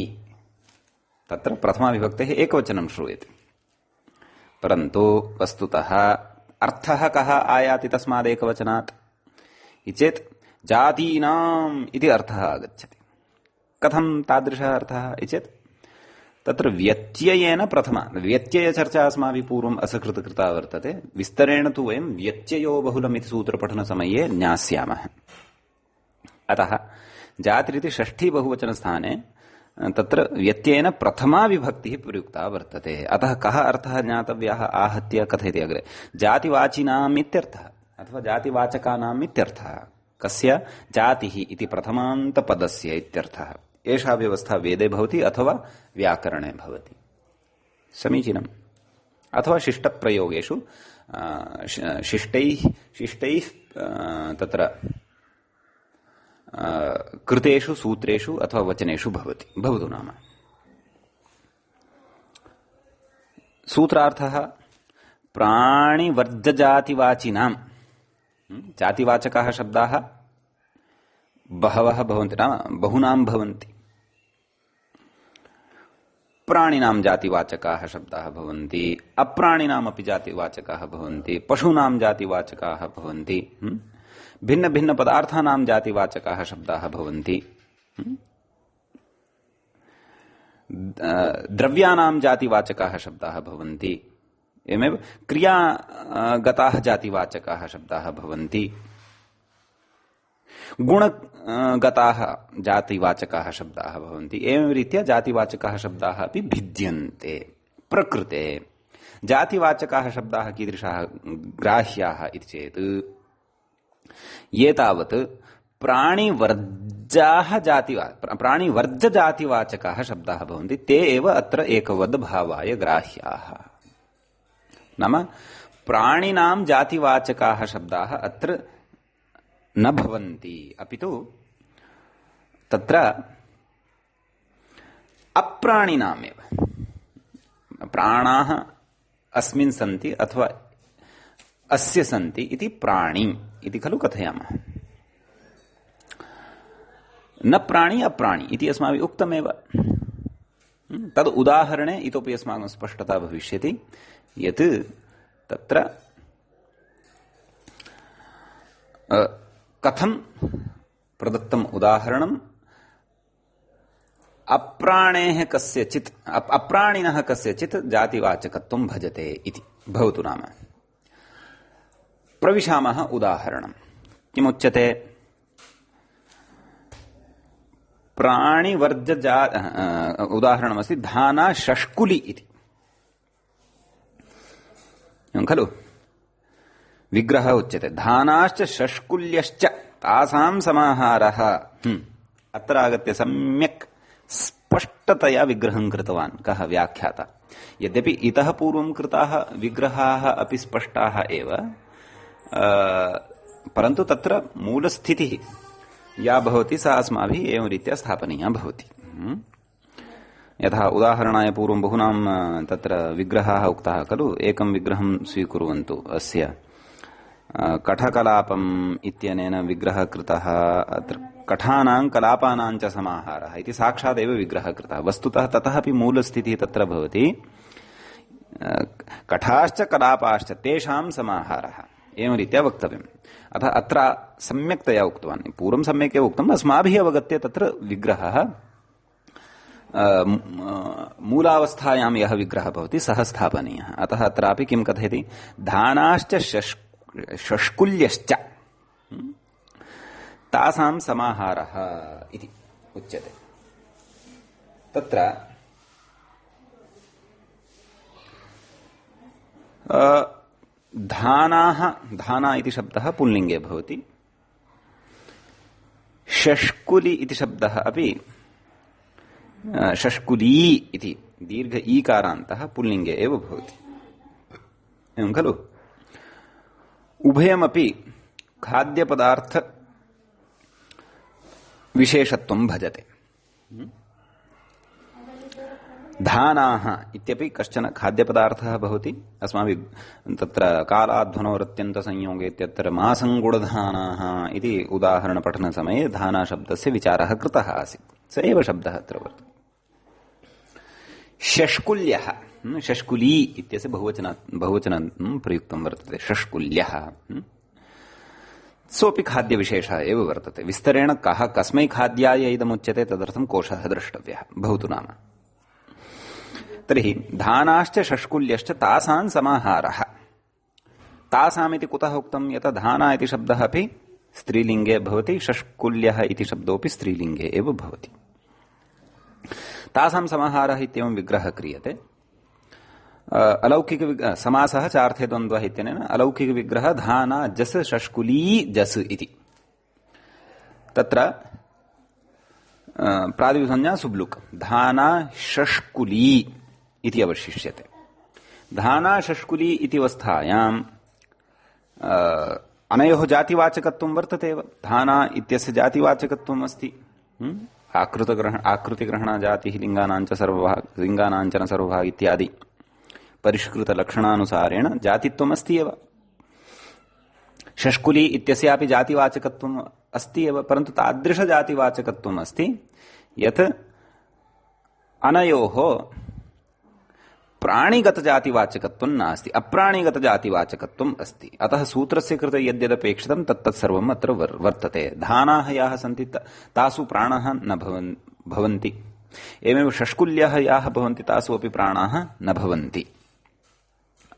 तत्र प्रथमाविभक्तेः एकवचनं श्रूयते, परन्तु वस्तुतः अर्थः कः आयाति तस्मादेकवचनात् इति चेत् जातीनाम् इति अर्थः आगच्छति। कथं तादृशः अर्थः इति चेत् तत्र व्यत्ययेन प्रथम व्यत्ययचर्चा अस्माभिः पूर्वम् असकृत् कृता वर्तते। विस्तरेण तु वयं व्यत्ययो बहुलम् इति सूत्रपठनसमये ज्ञास्यामः। अतः जातिरिति षष्ठी बहुवचनस्थाने तत्र व्यत्ययेन प्रथमा विभक्तिः प्रयुक्ता वर्तते। अतः कः अर्थः ज्ञातव्यः आहत्य कथयति अग्रे? जातिवाचिनाम् इत्यर्थः अथवा जातिवाचकानाम् इत्यर्थः। कस्य? जातिः इति प्रथमान्तपदस्य इत्यर्थः। एषा व्यवस्था वेदे भवति अथवा व्याकरणे भवति। समीचीनम्। अथवा शिष्टप्रयोगेषु शिष्टैः तत्र कृतेषु सूत्रेषु अथवा वचनेषु भवति। भवतु नाम सूत्रार्थः प्राणिवर्जजातिवाचिनां जातिवाचकाः शब्दाः बहवः भवन्ति, नाम बहुनां भवन्ति। प्राणिनां जातिवाचकाः शब्दाः भवन्ति, अप्राणिनामपि जातिवाचकाः भवन्ति, पशूनां जातिवाचकाः भवन्ति, भिन्न भिन्न पदार्थानां जातिवाचकाः शब्दाः भवन्ति, द्रव्यानां जातिवाचकाः शब्दाः भवन्ति, एवमेव क्रियागताः जातिवाचकाः शब्दाः भवन्ति, गुणगताः जातिवाचकाः शब्दाः भवन्ति। एवं रीत्या जातिवाचकाः शब्दाः अपि भिद्यन्ते प्रकृते। जातिवाचकाः शब्दाः कीदृशाः ग्राह्याः इति चेत् ये तावत् प्राणिवर्जजातिवाचकाः शब्दाः भवन्ति, ते एव अत्र एकवद्भावाय ग्राह्याः। नाम प्राणिनां जातिवाचकाः शब्दाः अत्र न भवन्ति, अपितु तत्र अप्राणिनामेव प्राणाः अस्मिन् सन्ति अथवा अस्य सन्ति इति प्राणी इति खलु कथयामः। न प्राणी अप्राणी इति अस्माभिः उक्तमेव। तद् उदाहरणे इतोपि अस्माकं स्पष्टता भविष्यति यत् तत्र कथं प्रदत्तम् उदाहरणम् अप्राणिनः कस्यचित् जातिवाचकत्वं भजते इति। भवतु नाम प्रविशामः उदाहरणम्। किमुच्यते? उदाहरणमस्ति धाना शष्कुली इति खलु। विग्रह उच्यते धानाश्च शष्कुल्यश्च तासां समाहारः। अत्र आगत्य सम्यक् स्पष्टतया विग्रहं कृतवान् कः व्याख्याता। यद्यपि इतः पूर्वं कृताः विग्रहाः अपि स्पष्टाः एव, परन्तु तत्र मूलस्थितिः या भवति सा अस्माभिः एवं रीत्या स्थापनीया भवति। यथा उदाहरणाय पूर्वं बहुनां तत्र विग्रहाः उक्ताः खलु। एकं विग्रहं स्वीकुर्वन्तु। अस्य कठकलापम् इत्यनेन विग्रहः कृतः। अत्र कठानां कलापानां च समाहारः इति साक्षादेव विग्रहः कृतः। वस्तुतः ततः अपि मूलस्थितिः तत्र भवति कठाश्च कलापाश्च तेषां समाहारः, एवं रीत्या वक्तव्यम्। अतः अत्र सम्यक्तया उक्तवान्। पूर्वं सम्यक् एव उक्तम्। अस्माभिः अवगत्य तत्र विग्रहः मूलावस्थायां यः विग्रहः भवति सः स्थापनीयः। अतः अत्रापि किं कथयति? धानाश्च शष्कुल्यश्च तासां समाहारः इति उच्यते। तत्र धाना इति शब्दः पुल्लिङ्गे भवति। शष्कुली इति शब्दः अपि शष्कुली इति दीर्घ ईकारान्तः पुल्लिङ्गे एव भवति। एवं खलु। उभयमपि खाद्यपदार्थ विशेषत्वं भजते। धानाः इत्यपि कश्चन खाद्यपदार्थः भवति। अस्माभिः तत्र कालाध्वनोरत्यन्तसंयोगे इत्यत्र मासङ्गुडधानाः इति उदाहरणपठनसमये धानाशब्दस्य विचारः कृतः आसीत्। स एव शब्दः अत्र वर्तते। शष्कुल्यः, शष्कुली इत्यस्य बहुवचनं प्रयुक्तं वर्तते। शष्कुल्यः सोऽपि खाद्यविशेषः एव वर्तते। विस्तरेण कः कस्मै खाद्याय इदमुच्यते तदर्थं कोशः द्रष्टव्यः। भवतु नाम तर्हि धानाश्च शष्कुल्यश्च तासां समाहारः। तासामिति कुतः उक्तं? यतः धाना इति शब्दः अपि स्त्रीलिङ्गे भवति, शष्कुल्यः इति शब्दोऽपि स्त्रीलिङ्गे एव भवति। तासां समाहारः इत्येवं विग्रहः क्रियते। अलौकिक समासः चार्थे द्वन्द्वः इत्यनेन अलौकिक विग्रह धाना जस् शष्कुली जस् इति। तत्र प्रातिपदिकसंज्ञा सुब्लुक्। धाना शष्कुली इति अवशिष्यते। धाना शष्कुली इति अवस्थायाम् अनयोः जातिवाचकत्वं वर्तते एव। धाना इत्यस्य जातिवाचकत्वम् अस्ति। आकृतिग्रहणजातिः लिङ्गानाञ्च सर्वभाग इत्यादि परिष्कृतलक्षणानुसारेण जातित्वम् अस्ति एव। शष्कुली इत्यस्यापि जातिवाचकत्वम् अस्ति एव, परन्तु तादृशजातिवाचकत्वम् अस्ति यत् अनयोः प्राणिगतजातिवाचकत्वं नास्ति, अप्राणिगतजातिवाचकत्वम् अस्ति। अतः सूत्रस्य कृते यद्यदपेक्षितं तत्तत्सर्वम् अत्र वर्तते। धानाः याः सन्ति तासु प्राणाः न भवन्ति, एवमेव शष्कुल्यः याः भवन्ति तासु अपि प्राणाः न भवन्ति।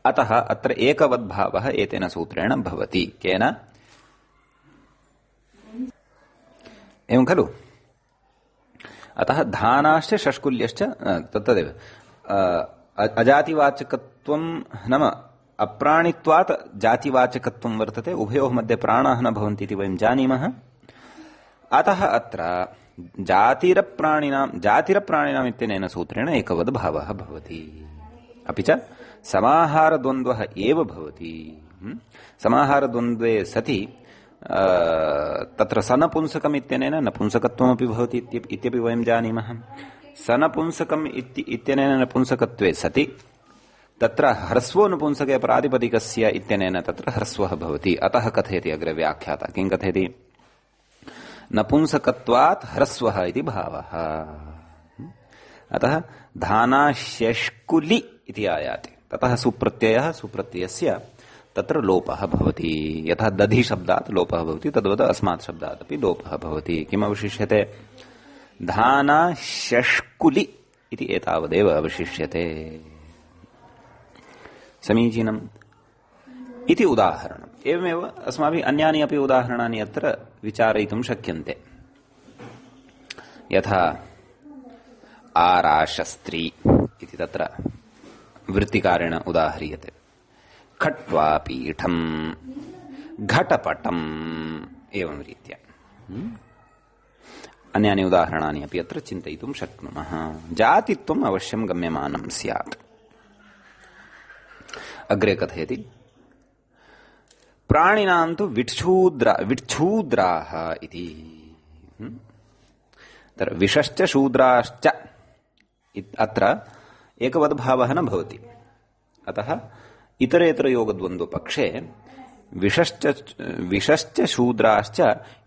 अतः अत्र एकवद्भावः एतेन सूत्रेण भवति। केन? एवं खलु? अतः धानाश्च शष्कुल्यश्च तदेव अजातिवाचकत्वं नाम अप्राणित्वात् जातिवाचकत्वं वर्तते। उभयोः मध्ये प्राणाः न भवन्ति इति वयं जानीमः। अतः अत्र जातिरप्राणिनाम् इत्यनेन सूत्रेण एकवद्भावः भवति। अपि च समाहारद्वन्द्वः एव भवति। समाहारद्वन्द्वे सति तत्र सनपुंसकम् इत्यनेन नपुंसकत्वमपि भवति इत्यपि वयं जानीमः। सनपुंसकम् इत्यनेन नपुंसकत्वे सति तत्र ह्रस्वो नपुंसके प्रातिपदिकस्य इत्यनेन तत्र ह्रस्वः भवति। अतः कथयति अग्रे व्याख्याता। किं कथयति? नपुंसकत्वात् ह्रस्वः इति भावः। अतः धानाशष्कुलि इति आयाति। ततः सुप्रत्ययः, सुप्रत्ययस्य तत्र लोपः भवति। यथा दधि शब्दात् लोपः भवति तद्वत् अस्मात् शब्दात् अपि लोपः भवति। किम् अवशिष्यते? धानाशष्कुलि इति एतावदेव अवशिष्यते। समीचीनम् इति उदाहरणम्। एवमेव अस्माभिः अन्यानि अपि उदाहरणानि अत्र विचारयितुं शक्यन्ते। यथा आराशस्त्री इति तत्र वृत्तिकारेण उदाह्रियते। खट्वापीठम्, घटपटम्, एवं रीत्या अन्यानि उदाहरणानि अपि अत्र चिन्तयितुं शक्नुमः। जातित्वम् अवश्यं गम्यमानं स्यात्। अग्रे कथयति प्राणिनां तु विच्छूद्राः इति। विषश्च शूद्राश्च अत्र एकवद्भावः न भवति। अतः इतरेतरयोगद्वन्द्वपक्षे विषश्च शूद्राश्च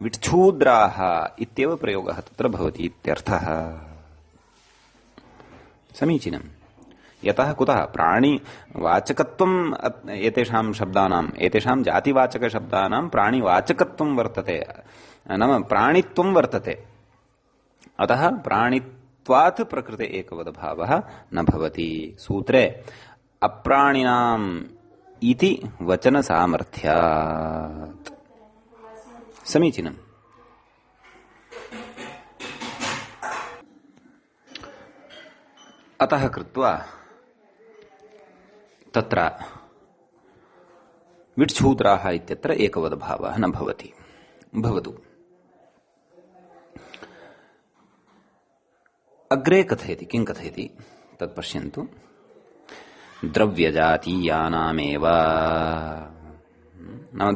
विच्छूद्राः इत्येव प्रयोगः तत्र भवति इत्यर्थः। समीचीनम्। यतः कुतः प्राणिवाचकत्वम् एतेषां शब्दानाम्, एतेषां जातिवाचकशब्दानां प्राणिवाचकत्वं वर्तते, नाम प्राणित्वं वर्तते। अतः प्राणित्वात् प्रकृते एकवद्भावः न भवति। सूत्रे अप्राणिनाम् इति वचनसामर्थ्यात्। समीचीनम्। अतः कृत्वा तत्र विच्छूद्राः इत्यत्र एकवद्भावः न भवति। भवतु। अग्रे कथयति। किं कथयति तत् पश्यन्तु। द्रव्यजातीयानामेव, नाम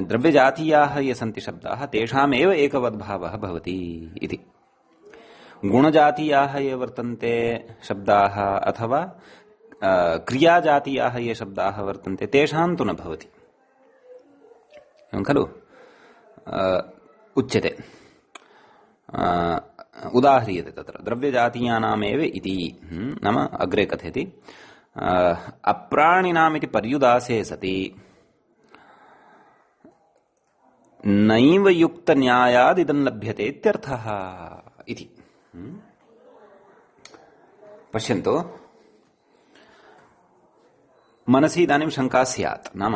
द्रव्यजातीयाः ये सन्ति शब्दाः तेषामेव एकवद्भावः भवति इति। गुणजातीयाः ये वर्तन्ते शब्दाः अथवा क्रियाजातीयाः ये शब्दाः वर्तन्ते तेषां तु न भवति। खलु? उच्यते, उदाह्रियते तत्र द्रव्यजातीयानामेव इति। नाम अग्रे कथयति अप्राणिनामिति पर्युदासे सति नैव युक्तन्यायाद् इदं लभ्यते इत्यर्थः इति। पश्यन्तु, मनसि इदानीं शङ्का स्यात्। नाम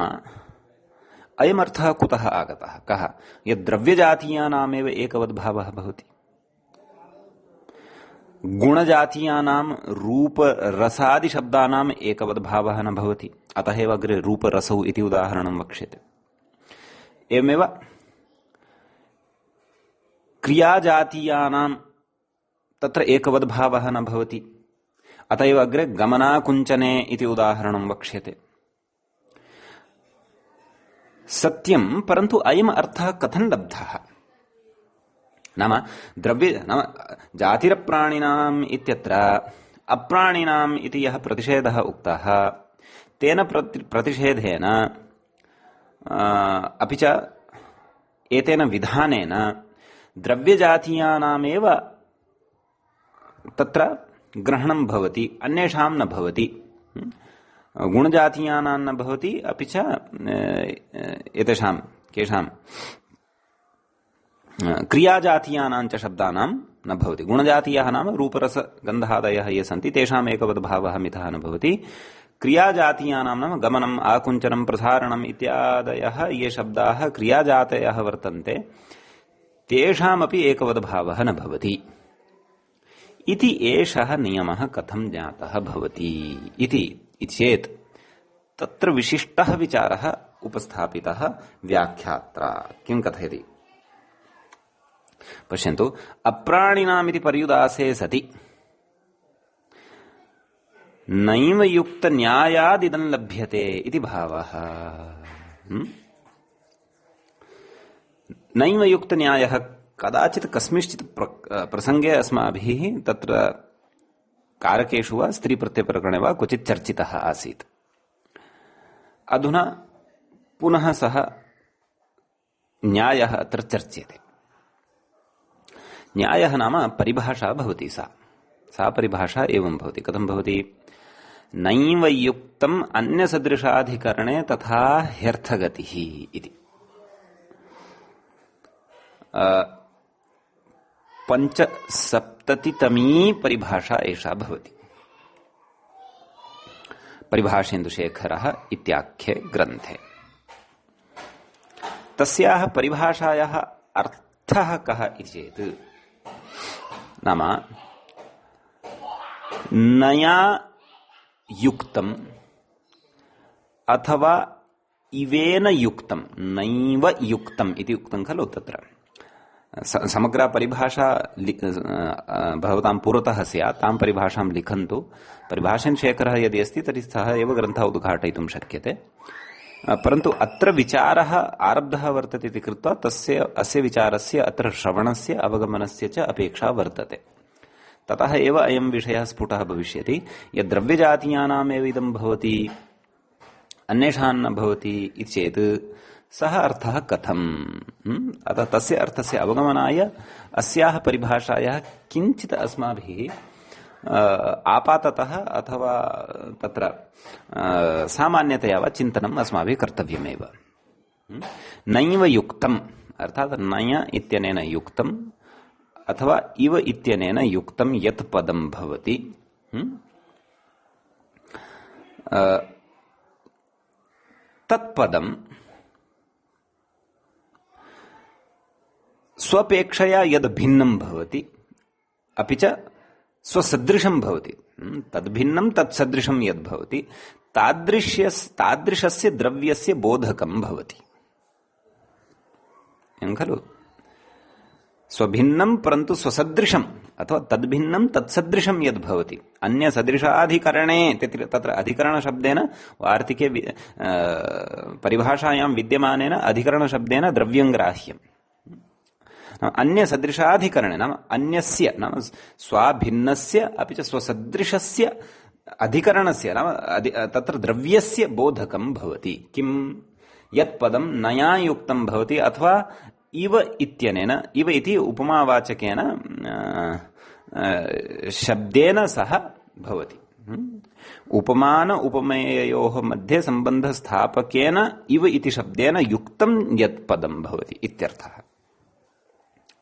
अयमर्थः कुतः आगतः? कः? यद् द्रव्यजातीयानामेव एकवद्भावः भवति, गुणजातीयानां रूपरसादिशब्दानाम् एकवद्भावः न भवति। अतः एव अग्रे रूपरसौ इति उदाहरणं वक्ष्यते। एवमेव क्रियाजातीयानां तत्र एकवद्भावः न भवति। अत एव अग्रे गमनाकुञ्चने इति उदाहरणं वक्ष्यते। सत्यं, परन्तु अयम् अर्थः कथं लब्धः? नाम जातिरप्राणिनाम् इत्यत्र अप्राणिनाम् इति यः प्रतिषेधः उक्तः, तेन प्रतिषेधेन अपि च एतेन विधानेन द्रव्यजातीयानामेव तत्र ग्रहणं भवति, अन्येषां न भवति। गुणजातीयानां न भवति, अपि च एतेषां केषां क्रियाजातीयानां च शब्दानां न भवति। गुणजातीयाः नाम रूपरसगन्धादयः ये सन्ति तेषाम् एकवद्भावः मिथः न भवति। क्रियाजातीयानां नाम गमनम्, आकुञ्चनं, प्रसारणम् इत्यादयः ये शब्दाः क्रियाजातयः वर्तन्ते तेषामपि एकवद्भावः न भवति। इति एषः नियमः कथं ज्ञातः भवति इति चेत् तत्र विशिष्टः विचारः उपस्थापितः व्याख्यात्रा। किं कथयति पश्यन्तु। अप्राणिनामिति पर्युदासे सति नैव युक्त न्यायादिदं लभ्यते इति भावः। नैव युक्त न्यायः कदाचित् कस्मिंश्चित् प्रसंगे अस्माभिः तत्र कारकेषु वा स्त्रीप्रत्ययप्रकरणे वा क्वचित् चर्चितः आसीत्। अधुना पुनः सः न्यायः अत्र चर्च्यते। न्यायः नाम परिभाषा भवति। सा परिभाषा एवं भवति। कथं भवति? नैव युक्तम् अन्यसदृशाधिकरणे तथा ह्यर्थगतिः इति। 75तमी परिभाषा एषा भवति। परिभाषेन्दुशेखरः इत्याख्ये ग्रन्थे। तस्याः परिभाषायाः अर्थः कः इति चेत् नाम नया युक्तम् अथवा इवेन युक्तम्, नैव युक्तम् इति उक्तं खलु। तत्र समग्रा परिभाषा भवतां पुरतः स्यात्, तां परिभाषां लिखन्तु। परिभाषेन्दुशेखरः यदि अस्ति तर्हि सः एव ग्रन्थः उद्घाटयितुं शक्यते। परन्तु अत्र विचारः आरब्धः वर्तते इति कृत्वा अस्य विचारस्य अत्र श्रवणस्य अवगमनस्य च अपेक्षा वर्तते। ततः एव अयं विषयः स्फुटः भविष्यति। यद्द्रव्यजातीयानामेव इदं भवति, अन्येषां न भवति इति चेत् सः अर्थः कथम्? अतः तस्य अर्थस्य अवगमनाय अस्याः परिभाषायाः किञ्चित् अस्माभिः आपाततः अथवा तत्र सामान्यतया वा चिन्तनम् अस्माभिः कर्तव्यमेव। नैव युक्तम् अर्थात् नय इत्यनेन युक्तम् अथवा इव इत्यनेन युक्तं यत् पदं भवति, तत्पदं स्वपेक्षया यद् भिन्नं भवति अपि च स्वसदृशं भवति, तद्भिन्नं तत्सदृशं यद् भवति तादृशस्य द्रव्यस्य बोधकं भवति। एवं खलु? स्वभिन्नं परन्तु स्वसदृशम् अथवा तद्भिन्नं तत्सदृशं यद् भवति। अन्यसदृशाधिकरणे तत्र अधिकरणशब्देन वार्तिके परिभाषायां विद्यमानेन अधिकरणशब्देन द्रव्यं ग्राह्यम्। अन्यसदृशाधिकरणे नाम अन्यस्य नाम स्वाभिन्नस्य अपि च स्वसदृशस्य अधिकरणस्य नाम तत्र द्रव्यस्य बोधकं भवति। किं? यत्पदं नया युक्तं भवति अथवा इव इत्यनेन, इव इति उपमावाचकेन शब्देन सह भवति। उपमान उपमेययोः मध्ये सम्बन्धस्थापकेन इव इति शब्देन युक्तं यत् पदं भवति इत्यर्थः।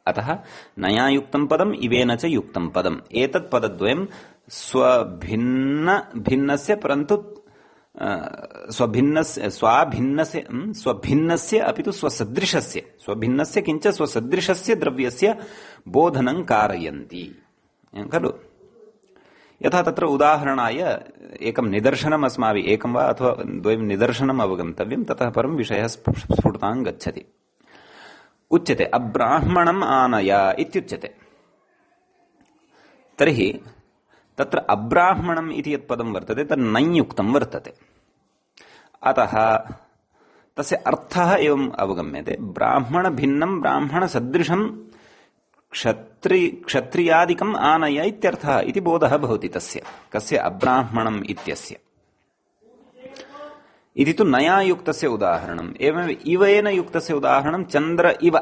अतः नया युक्तं पदम् इवेन च युक्तं पदम्, एतत् पदद्वयं स्वभिन्नस्य परन्तु स्वभिन्नस्य अपि तु स्वसदृशस्य, स्वभिन्नस्य किञ्च स्वसदृशस्य द्रव्यस्य बोधनं कारयन्ति खलु। यथा तत्र उदाहरणाय एकं निदर्शनम् अस्माभिः एकं वा अथवा द्वयं निदर्शनम् अवगन्तव्यं, ततः परं विषयः स्फुटतां गच्छति। उच्यते अब्राह्मणम् आनय इत्युच्यते। तर्हि तत्र अब्राह्मणम् इति यत् पदं वर्तते तत् नञ्युक्तं वर्तते। अतः तस्य अर्थः एवम् अवगम्यते, ब्राह्मण भिन्नं ब्राह्मण सदृशं क्षत्रियादिकम् आनय इत्यर्थः इति बोधः भवति तस्य, कस्य अब्राह्मणम् इत्यस्य। इति तु नया युक्तस्य उदाहरणम्। एवमेव इवेन युक्तस्य उदाहरणं चन्द्र इव,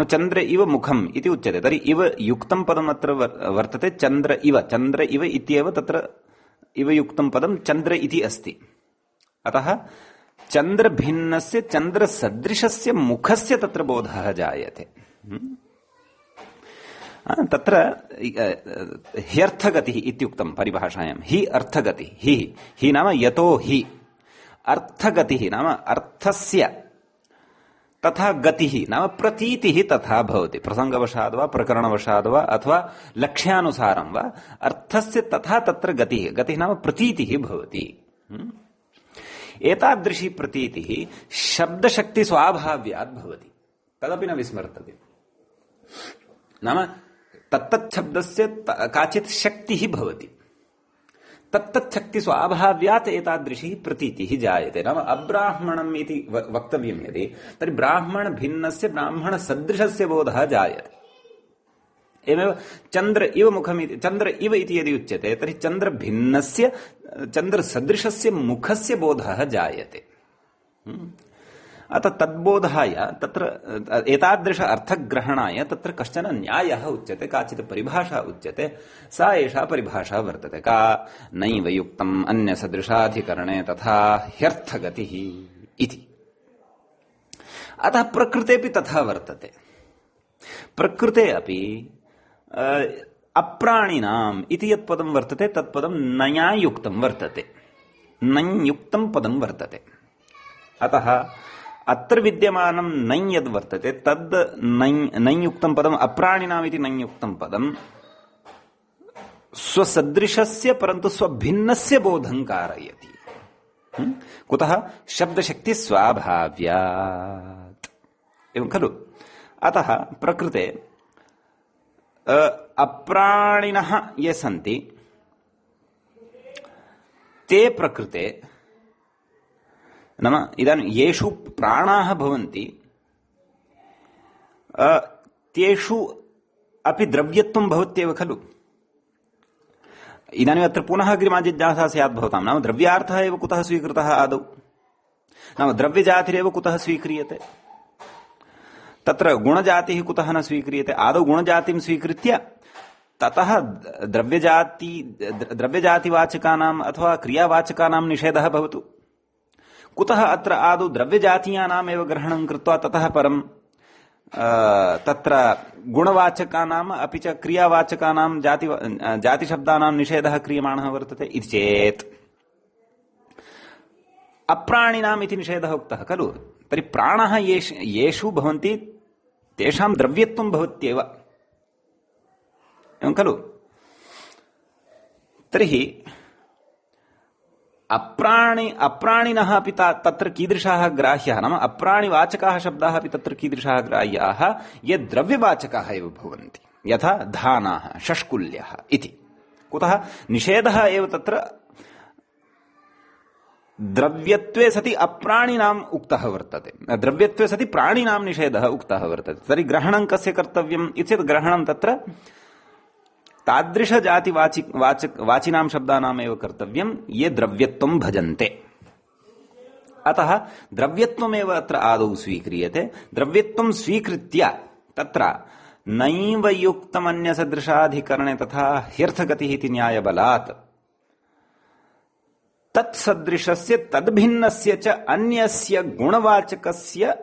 चन्द्र इव मुखम् इति उच्यते। तर्हि इव युक्तं पदम् अत्र वर्तते चन्द्र इव, चन्द्र इव इत्येव तत्र इव युक्तं पदं चन्द्र इति अस्ति। अतः चन्द्र भिन्नस्य चन्द्र सदृशस्य मुखस्य तत्र बोधः जायते। तत्र ह्यर्थगतिः इत्युक्तं परिभाषायां। हि अर्थगतिः, हि नाम यतो हि, अर्थगतिः नाम अर्थस्य, तथा गतिः नाम प्रतीतिः तथा भवति। प्रसंगवशाद् वा प्रकरणवशाद् वा अथवा लक्ष्यानुसारं वा अर्थस्य तथा तत्र गतिः, गतिः नाम प्रतीतिः भवति। एतादृशी प्रतीतिः शब्दशक्ति स्वाभाव्यात् भवति, तदपि न विस्मर्तव्यम्। नाम तत्तच्छब्दस्य काचित् शक्तिः भवति, तत्तच्छक्ति स्वाभाव्यात् एतादृशी प्रतीतिः जायते। नाम अब्राह्मणम् इति वक्तव्यं यदि, तर्हि ब्राह्मण भिन्नस्य ब्राह्मण सदृशस्य बोधः जायते। एवमेव चन्द्र इव मुखमिति, चन्द्र इव इति यदि उच्यते तर्हि चन्द्र भिन्नस्य चन्द्र सदृशस्य मुखस्य बोधः जायते। अतः तद्बोधाय तत्र एतादृश अर्थग्रहणाय तत्र कश्चन न्यायः उच्यते, काचित् परिभाषा उच्यते। सा एषा परिभाषा वर्तते, का नैव युक्तम् अन्यसदृशाधिकरणे तथा ह्यर्थगतिः इति। अतः प्रकृतेऽपि तथा वर्तते। प्रकृते अपि अप्राणिनाम् इति यत् पदं वर्तते तत्पदं नया युक्तं वर्तते, नञ्युक्तं पदं वर्तते। अतः अत्र विद्यमानं नञ् यद् वर्तते तद् नञ्युक्तं पदम् अप्राणिनाम् इति नञ्युक्तं पदं स्वसदृशस्य परन्तु स्वभिन्नस्य बोधं कारयति। कुतः? शब्दशक्ति स्वाभाव्यात् एवं खलु। अतः प्रकृते अप्राणिनः ये सन्ति ते प्रकृते, नाम इदानीं येषु प्राणाः भवन्ति तेषु अपि द्रव्यत्वं भवत्येव खलु। इदानीम् अत्र पुनः अग्रिमा जिज्ञासा स्यात् भवतां, नाम द्रव्यार्थः एव कुतः स्वीकृतः आदौ, नाम द्रव्यजातिरेव कुतः स्वीक्रियते, तत्र गुणजातिः कुतः न स्वीक्रियते। आदौ गुणजातिं स्वीकृत्य ततः द्रव्यजातिवाचकानाम् अथवा क्रियावाचकानां निषेधः भवतु। कुतः अत्र आदौ द्रव्यजातीयानाम् एव ग्रहणं कृत्वा ततः परं तत्र गुणवाचकानाम् अपि च क्रियावाचकानां जातिशब्दानां निषेधः क्रियमाणः वर्तते इति चेत् अप्राणिनाम् इति निषेधः उक्तः खलु। तर्हि प्राणः येषु भवन्ति तेषां द्रव्यत्वं भवत्येव, एवं खलु। तर्हि अप्राणिनः अपि तत्र कीदृशाः ग्राह्याः, नाम अप्राणिवाचकाः शब्दाः अपि तत्र कीदृशाः ग्राह्याः, ये द्रव्यवाचकाः एव भवन्ति, यथा धानाः, शष्कुल्यः इति। कुतः? निषेधः एव तत्र द्रव्यत्वे सति अप्राणिनाम् उक्तः वर्तते, द्रव्यत्वे सति प्राणिनां निषेधः उक्तः वर्तते। तर्हि ग्रहणं कस्य कर्तव्यम् इत्येतत् ग्रहणं तत्र तादृश वाचिनां शब्दानाम् एव कर्तव्यं ये द्रव्यत्वं भजन्ते। अतः द्रव्यत्वमेव अत्र आदौ स्वीक्रियते। द्रव्यत्वं स्वीकृत्य तत्र नैव युक्तमन्यसदृशाधिकरणे तथा ह्यर्थगतिः इति न्यायबलात् तत्सदृशस्य तद्भिन्नस्य च अन्यस्य गुणवाचकस्य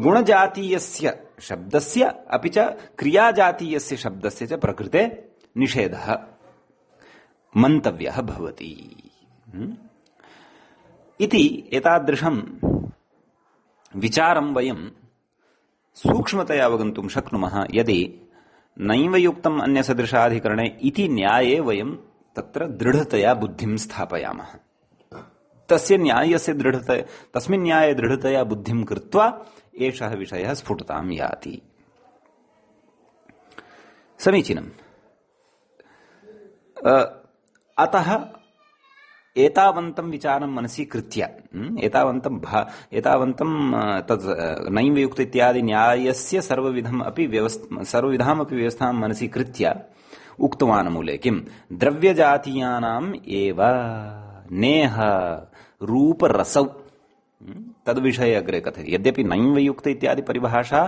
गुणजातीयस्य शब्दस्य अपि च क्रियाजातीयस्य शब्दस्य च प्रकृते निषेधः मन्तव्यः भवति इति। एतादृशं विचारं वयं सूक्ष्मतया अवगन्तुं शक्नुमः यदि नैव युक्तम् अन्यसदृशाधिकरणे इति न्याये वयं तत्र दृढतया बुद्धिं स्थापयामः। तस्य न्यायस्य दृढतया, तस्मिन् न्याये दृढतया बुद्धिं कृत्वा एषः विषयः स्फुटतां याति। समीचीनम्। अतः एतावन्तं विचारं मनसि कृत्य एतावन्तं तद् नैवयुक्त इत्यादि न्यायस्य सर्वविधामपि व्यवस्थां मनसि कृत्य उक्तवान् मूले किं द्रव्यजातीयानाम् एव नेह रूपरसौ तद्विषये अग्रे कथयति। यद्यपि नैवयुक्त इत्यादि परिभाषा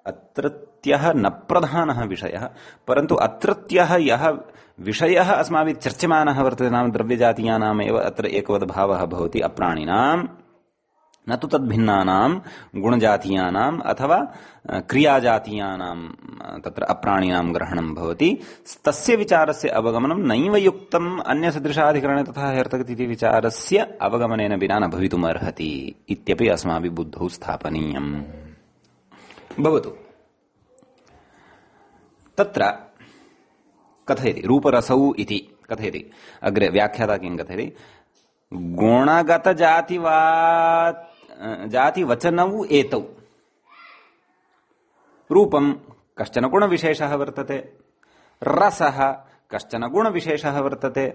अत्रत्यः न प्रधानः विषयः, परन्तु अत्रत्यः यः विषयः अस्माभिः चर्च्यमानः वर्तते नाम द्रव्यजातीयानाम् एव अत्र एकवद्भावः भवति अप्राणिनां, न तु तद्भिन्नानां गुणजातीयानाम् अथवा क्रियाजातीयानां तत्र अप्राणिनां ग्रहणं भवति। तस्य विचारस्य अवगमनं नैवयुक्तम् अन्यसदृशाधिकरणे तथा ह्यर्थगति इति विचारस्य अवगमनेन विना न भवितुमर्हति इत्यपि अस्माभिः बुद्धौ स्थापनीयम्। भवतु तत्र कथयति रूपरसौ इति कथयति। अग्रे व्याख्याता किं कथयति, गुणगत जातिवचनौ एतौ रूपं कश्चन गुणविशेषः वर्तते, रसः कश्चन गुणविशेषः वर्तते,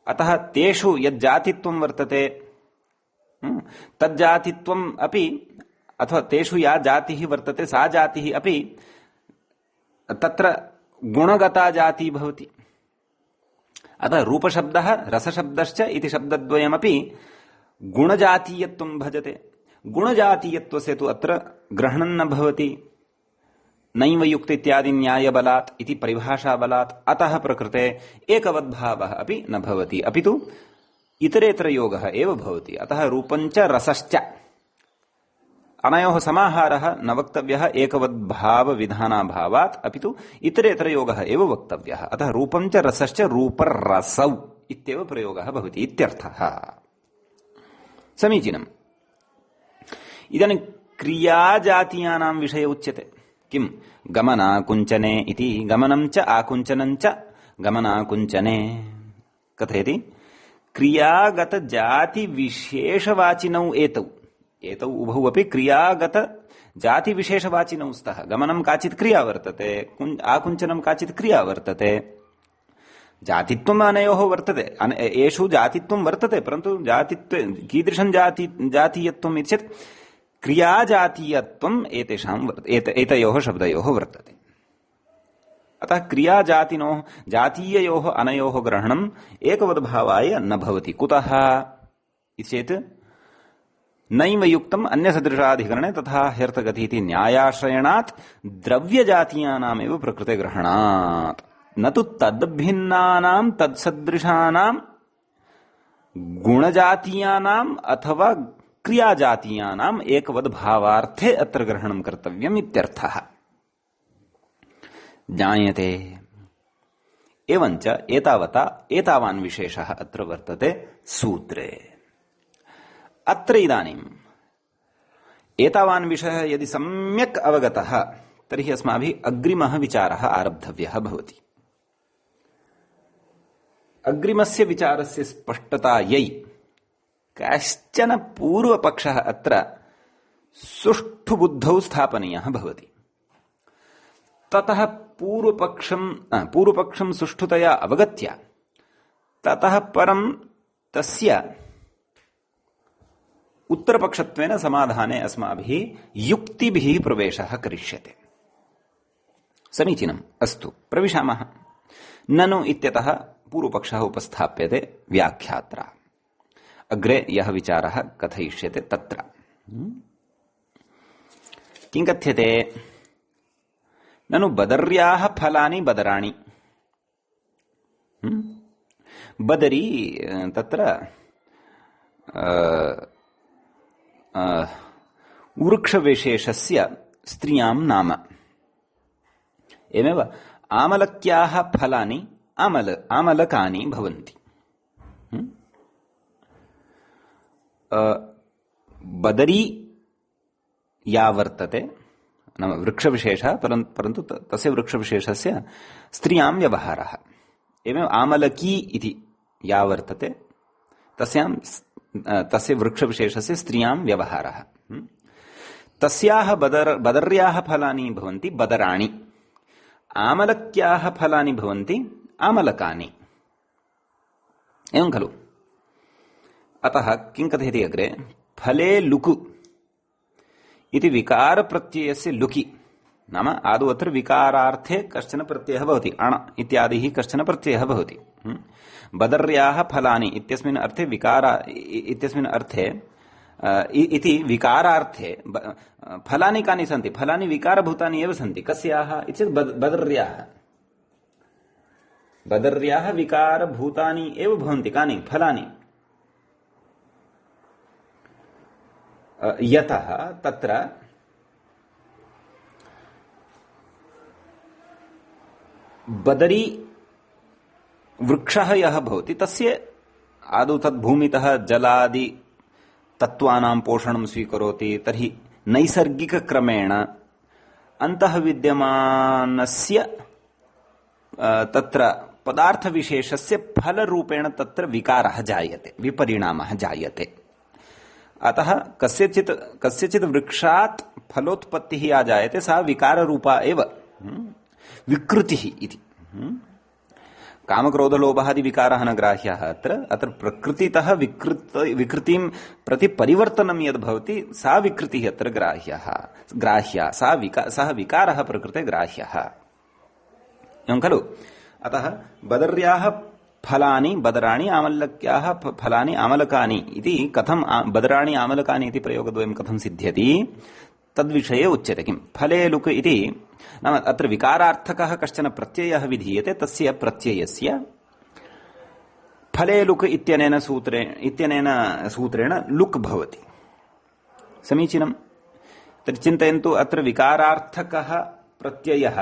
अतः तेषु यज्जातित्वं वर्तते तज्जातित्वम् अपि अथवा तेषु या जातिः वर्तते सा जातिः अपि तत्र गुणगता जाति भवति। अतः रूपशब्दः रसशब्दश्च इति शब्दद्वयमपि गुणजातीयत्वं भजते। गुणजातीयत्वस्य तु अत्र ग्रहणं न भवति नैवयुक्त इत्यादि न्यायबलात् इति परिभाषाबलात्। अतः प्रकृते एकवद्भावः अपि न भवति, अपि तु इतरेतरयोगः एव भवति। अतः रूपञ्च रसश्च अनयोः समाहारः न वक्तव्यः एकवद्भावविधानाभावात्, अपि तु इतरेतरयोगः एव वक्तव्यः। अतः रूपञ्च रसश्च रूपरसौ इत्येव प्रयोगः भवति इत्यर्थः। समीचीनम्। इदानीं क्रियाजातीयानां विषये उच्यते किं गमनाकुञ्चने इति। गमनं च आकुञ्चनं च गमनाकुञ्चने कथयति, क्रियागत जाति विशेषवाचिनौ एतौ एतौ उभौ अपि क्रियागत जाति विशेषवाचिनौ स्तः। गमनं काचित् क्रिया वर्तते, आकुञ्चनं काचित् क्रिया वर्तते, जातित्वम् अनयोः वर्तते, एषु जातित्वं वर्तते, परन्तु जातित्वे कीदृशं जातीयत्वम् इति चेत् क्रियाजातीयत्वम् एतयोः शब्दयोः वर्तते। अतः क्रियाजातिनोः जातीययोः अनयोः ग्रहणम् एकवद्भावाय न भवति। कुतः इति चेत् नैवयुक्तम् अन्यसदृशाधिकरणे तथा ह्यर्थगति इति न्यायाश्रयणात् द्रव्यजातीयानामेव प्रकृते ग्रहणात्, न तु तद्भिन्नानां तत्सदृशानां गुणजातीयानाम् अथवा क्रियाजातीयानाम् एकवद्भावार्थे अत्र ग्रहणं कर्तव्यम् इत्यर्थः। ज्ञायते। एवञ्च एतावता एतावान् विशेषः अत्र वर्तते सूत्रे। अत्र इदानीम् एतावान् विषयः यदि सम्यक् अवगतः तर्हि अस्माभिः अग्रिमः विचारः आरब्धव्यः भवति। अग्रिमस्य विचारस्य स्पष्टतायै कश्चन पूर्वपक्षः अत्र सुष्ठुबुद्धौ स्थापनीयः भवति। ततः पूर्वपक्षं सुष्ठुतया अवगत्य ततः परं तस्य उत्तरपक्षत्वेन समाधाने अस्माभिः युक्तिभिः प्रवेशः करिष्यते। समीचीनम्। अस्तु, प्रविशामः। ननु इत्यतः पूर्वपक्षः उपस्थाप्यते व्याख्यात्रा। अग्रे यः विचारः कथयिष्यते तत्र किं कथ्यते, ननु बदर्याः फलानि बदराणि। बदरी तत्र वृक्षविशेषस्य स्त्रियां नाम। एवमेव आमलक्याः फलानि आमलकानि भवन्ति। बदरी या वर्तते नाम वृक्षविशेषः, परन्तु तस्य वृक्षविशेषस्य स्त्रियां व्यवहारः। एवमेव आमलकी इति या वर्तते तस्य वृक्षविशेषस्य स्त्रियां व्यवहारः। तस्याः बदर्याः फलानि भवन्ति बदराणि। आमलक्याः फलानि भवन्ति आमलकानि। एवं खलु? अतः किं कथयति अग्रे, फले लुक् इति विकार प्रत्ययस्य लुकि, नाम आदौ अत्र विकारार्थे कश्चन प्रत्ययः भवति, अण इत्यादिः कश्चन प्रत्ययः भवति। बदर्याः फलानि इत्यस्मिन् अर्थे विकार इत्यस्मिन् अर्थे इति विकारार्थे फलानि कानि सन्ति? फलानि विकारभूतानि एव सन्ति। कस्याः इति बदर्याः, बदर्याः विकारभूतानि एव भवन्ति। कानि? फलानि। यतः तत्र बदरी वृक्षः यः भवति तस्य आदौ तद् भूमितः जलादि तत्त्वानां पोषणं स्वीकरोति, तर्हि नैसर्गिकक्रमेण अन्तः विद्यमानस्य तत्र पदार्थविशेषस्य फलरूपेण तत्र विकारः जायते, विपरिणामः जायते। अतः कस्यचित् वृक्षात् फलोत्पत्तिः या जायते सा विकाररूपा एव विकृतिः इति। कामक्रोधलोभादि विकारः न ग्राह्यः। अत्र प्रकृतितः विकृतिं प्रति परिवर्तनं यद् भवति सा विकृतिः अत्र ग्राह्या, सः विकारः प्रकृते ग्राह्यः। एवं खलु? अतः बदर्याः फलानि बदराणि आमलक्याः फलानि आमलकानि इति कथं बदराणि आमलकानि इति प्रयोगद्वयं कथं सिद्ध्यति तद्विषये उच्यते। किं फले लुक् इति नाम अत्र विकारार्थकः कश्चन प्रत्ययः विधीयते, तस्य प्रत्ययस्य फले लुक् इत्यनेन सूत्रेण लुक् भवति। समीचीनं। तर्हि चिन्तयन्तु, अत्र विकारार्थकः प्रत्ययः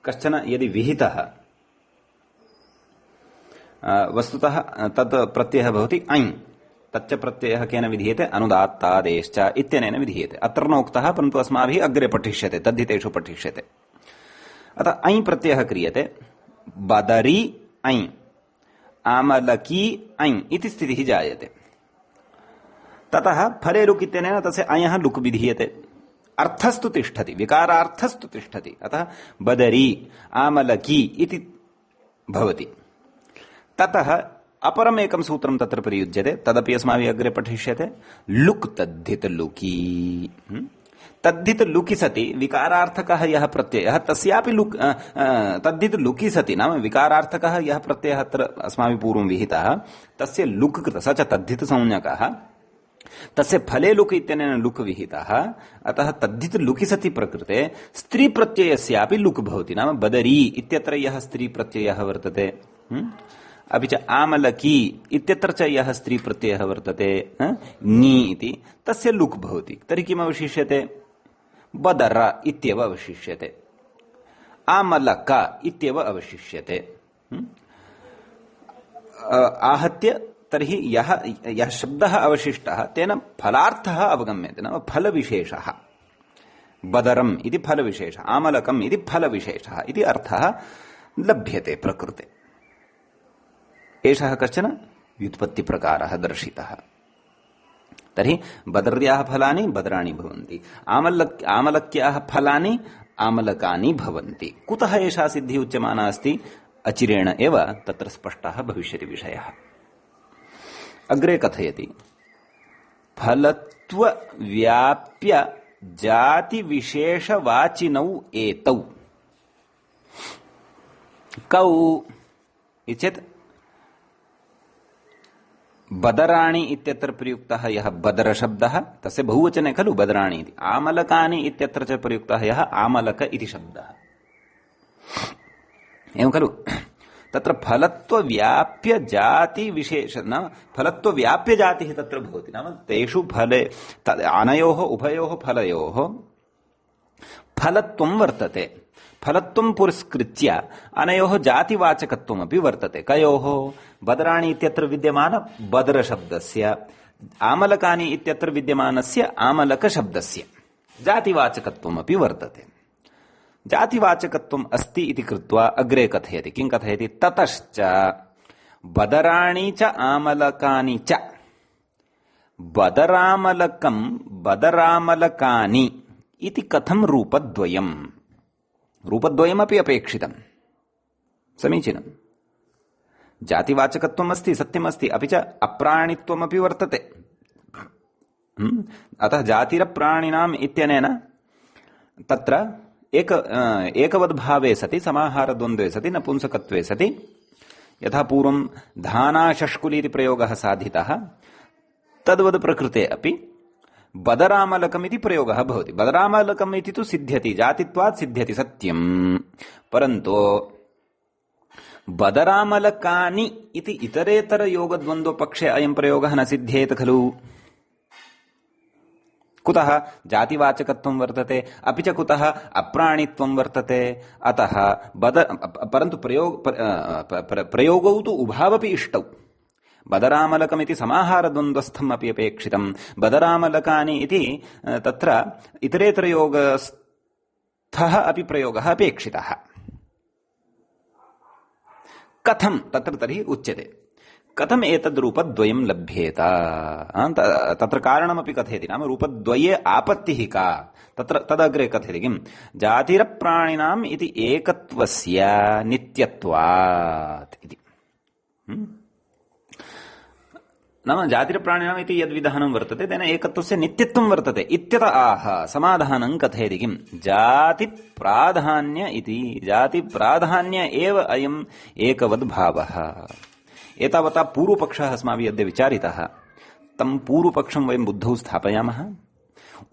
कश्चन यदि विहितः, वस्तुतः तत् प्रत्ययः भवति ऐ। तच्च प्रत्ययः केन विधीयते? अनुदात्तादेश्च इत्यनेन विधीयते। अत्र नोक्तः, परन्तु अस्माभिः अग्रे पठिष्यते, तद्धितेषु पठिष्यते। अतः ऐ प्रत्ययः क्रियते, बदरी ऐ, आमलकी ऐ इति स्थितिः जायते। ततः फले लुक् इत्यनेन तस्य अयः लुक् विधीयते, अर्थस्तु तिष्ठति, विकारार्थस्तु तिष्ठति। अतः बदरी आमलकी इति भवति। ततः अपरम् एकं सूत्रं तत्र प्रयुज्यते, तदपि अस्माभिः अग्रे पठिष्यते, लुक् तद्धित लुकी। तद्धित लुकि सति विकारार्थकः यः प्रत्ययः तस्यापि लुक् तद्धित लुकि सति, नाम विकारार्थकः यः प्रत्ययः अत्र अस्माभिः पूर्वं विहितः तस्य लुक् कृतः, स च तद्धित संज्ञकः, तस्य फले लुक् इत्यनेन लुक् विहितः। अतः तद्धित लुकि सति प्रकृते स्त्री प्रत्ययस्यापि लुक् भवति, नाम बदरी इत्यत्र यः स्त्री प्रत्ययः वर्तते, अपि च आमलकी इत्यत्र च यः स्त्री प्रत्ययः वर्तते ङी इति, तस्य लुक् भवति। तर्हि किम् अवशिष्यते? बदर इत्येव अवशिष्यते, आमलक इत्येव अवशिष्यते। आहत्य तर्हि यः शब्दः अवशिष्टः तेन फलार्थः अवगम्यते, नाम फलविशेषः। बदरम् इति फलविशेषः, आमलकम् इति फलविशेषः इति अर्थः लभ्यते प्रकृते। एषः कश्चन व्युत्पत्तिप्रकारः दर्शितः। तर्हि बदर्याः फलानि बदराणि भवन्ति, आमलक्याः फलानि आमलकानि भवन्ति। कुतः एषा सिद्धिः उच्यमाना अस्ति? अचिरेण एव तत्र स्पष्टः भविष्यति विषयः। अग्रे कथयति, फलत्व व्याप्य जाति विशेषवाचिनौ एतौ। कौ इत्येतत् बदराणि इत्यत्र प्रयुक्तः यः बदर शब्दः तस्य बहुवचने खलु बदराणि इति, आमलकानि इत्यत्र च प्रयुक्तः यः आमलक इति शब्दः। एवं खलु? तत्र फलत्व व्याप्य जाति विशेष, नाम फलत्व व्याप्य जातिः तत्र भवति, नाम तेषु फले अनयोः उभयोः फलयोः फलत्वं वर्तते। फलत्वं पुरस्कृत्य अनयोः जातिवाचकत्वमपि वर्तते। कयोः? बदराणि इत्यत्र विद्यमान बदर शब्दस्य, आमलकानि इत्यत्र विद्यमानस्य आमलक शब्दस्य जातिवाचकत्वमपि वर्तते। जातिवाचकत्वम् अस्ति इति कृत्वा अग्रे कथयति। किं कथयति? ततश्च बदराणि च आमलकानि च, बदरामलकं बदरामलकानि इति कथं रूपद्वयम् रूपद्वयमपि अपेक्षितम् समीचीनम् जातिवाचकत्वम् अस्ति सत्यमस्ति अपि च अप्राणित्वमपि वर्तते अतः जातिरप्राणिनाम् इत्यनेन तत्र एकवद्भावे सति समाहारद्वन्द्वे सति नपुंसकत्वे सति यथा पूर्वं धानाशष्कुलीति प्रयोगः साधितः तद्वद् प्रकृते अपि बदरामलकमिति प्रयोगः भवति बदरामलकम् इति तु सिद्ध्यति जातित्वात् सिद्ध्यति सत्यम् परन्तु बदरामलकानि इति इतरेतरयोगद्वन्द्वपक्षे अयं प्रयोगः न सिद्ध्येत खलु कुतः जातिवाचकत्वं वर्तते अपि च कुतः अप्राणित्वं वर्तते अतः परन्तु प्रयोगौ तु उभावपि इष्टौ बदरामलकमिति समाहारद्वन्द्वस्थम् अपि अपेक्षितम् बदरामलकानि इति तत्र इतरेतरयोगस्थः अपि प्रयोगः अपेक्षितः कथं तत्र तर्हि उच्यते कथम् एतद् रूपद्वयं लभ्येत तत्र कारणमपि कथयति नाम रूपद्वये आपत्तिः का तत्र तदग्रे कथयति किम् जातिरप्राणिनाम् इति एकत्वस्य नित्यत्वात् इति नाम जातिरप्राणिनाम् इति यद्विधानं वर्तते तेन एकत्वस्य नित्यत्वं वर्तते इत्यत आह समाधानं कथयति किम् जातिप्राधान्य इति जातिप्राधान्य एव अयम् एकवद्भावः एतावता पूर्वपक्षः अस्माभिः अद्य विचारितः तं पूर्वपक्षं वयं बुद्धौ स्थापयामः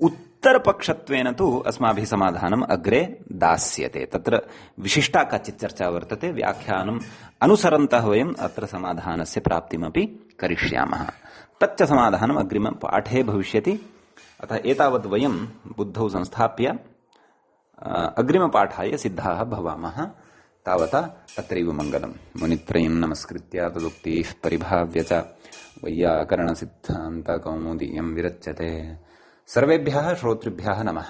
उत्तरपक्षत्वेन तु अस्माभिः समाधानम् अग्रे दास्यते तत्र विशिष्टा काचित् चर्चा वर्तते व्याख्यानम् अनुसरन्तः वयम् अत्र समाधानस्य प्राप्तिमपि करिष्यामः तच्च समाधानम् अग्रिमपाठे भविष्यति अतः एतावत् वयं बुद्धौ संस्थाप्य अग्रिमपाठाय सिद्धाः भवामः तावता तत्रैव मङ्गलम् मुनित्रयं नमस्कृत्य तदुक्तिः परिभाव्य च वैयाकरणसिद्धान्तकौमुदीयं विरच्यते सर्वेभ्यः श्रोतृभ्यः नमः।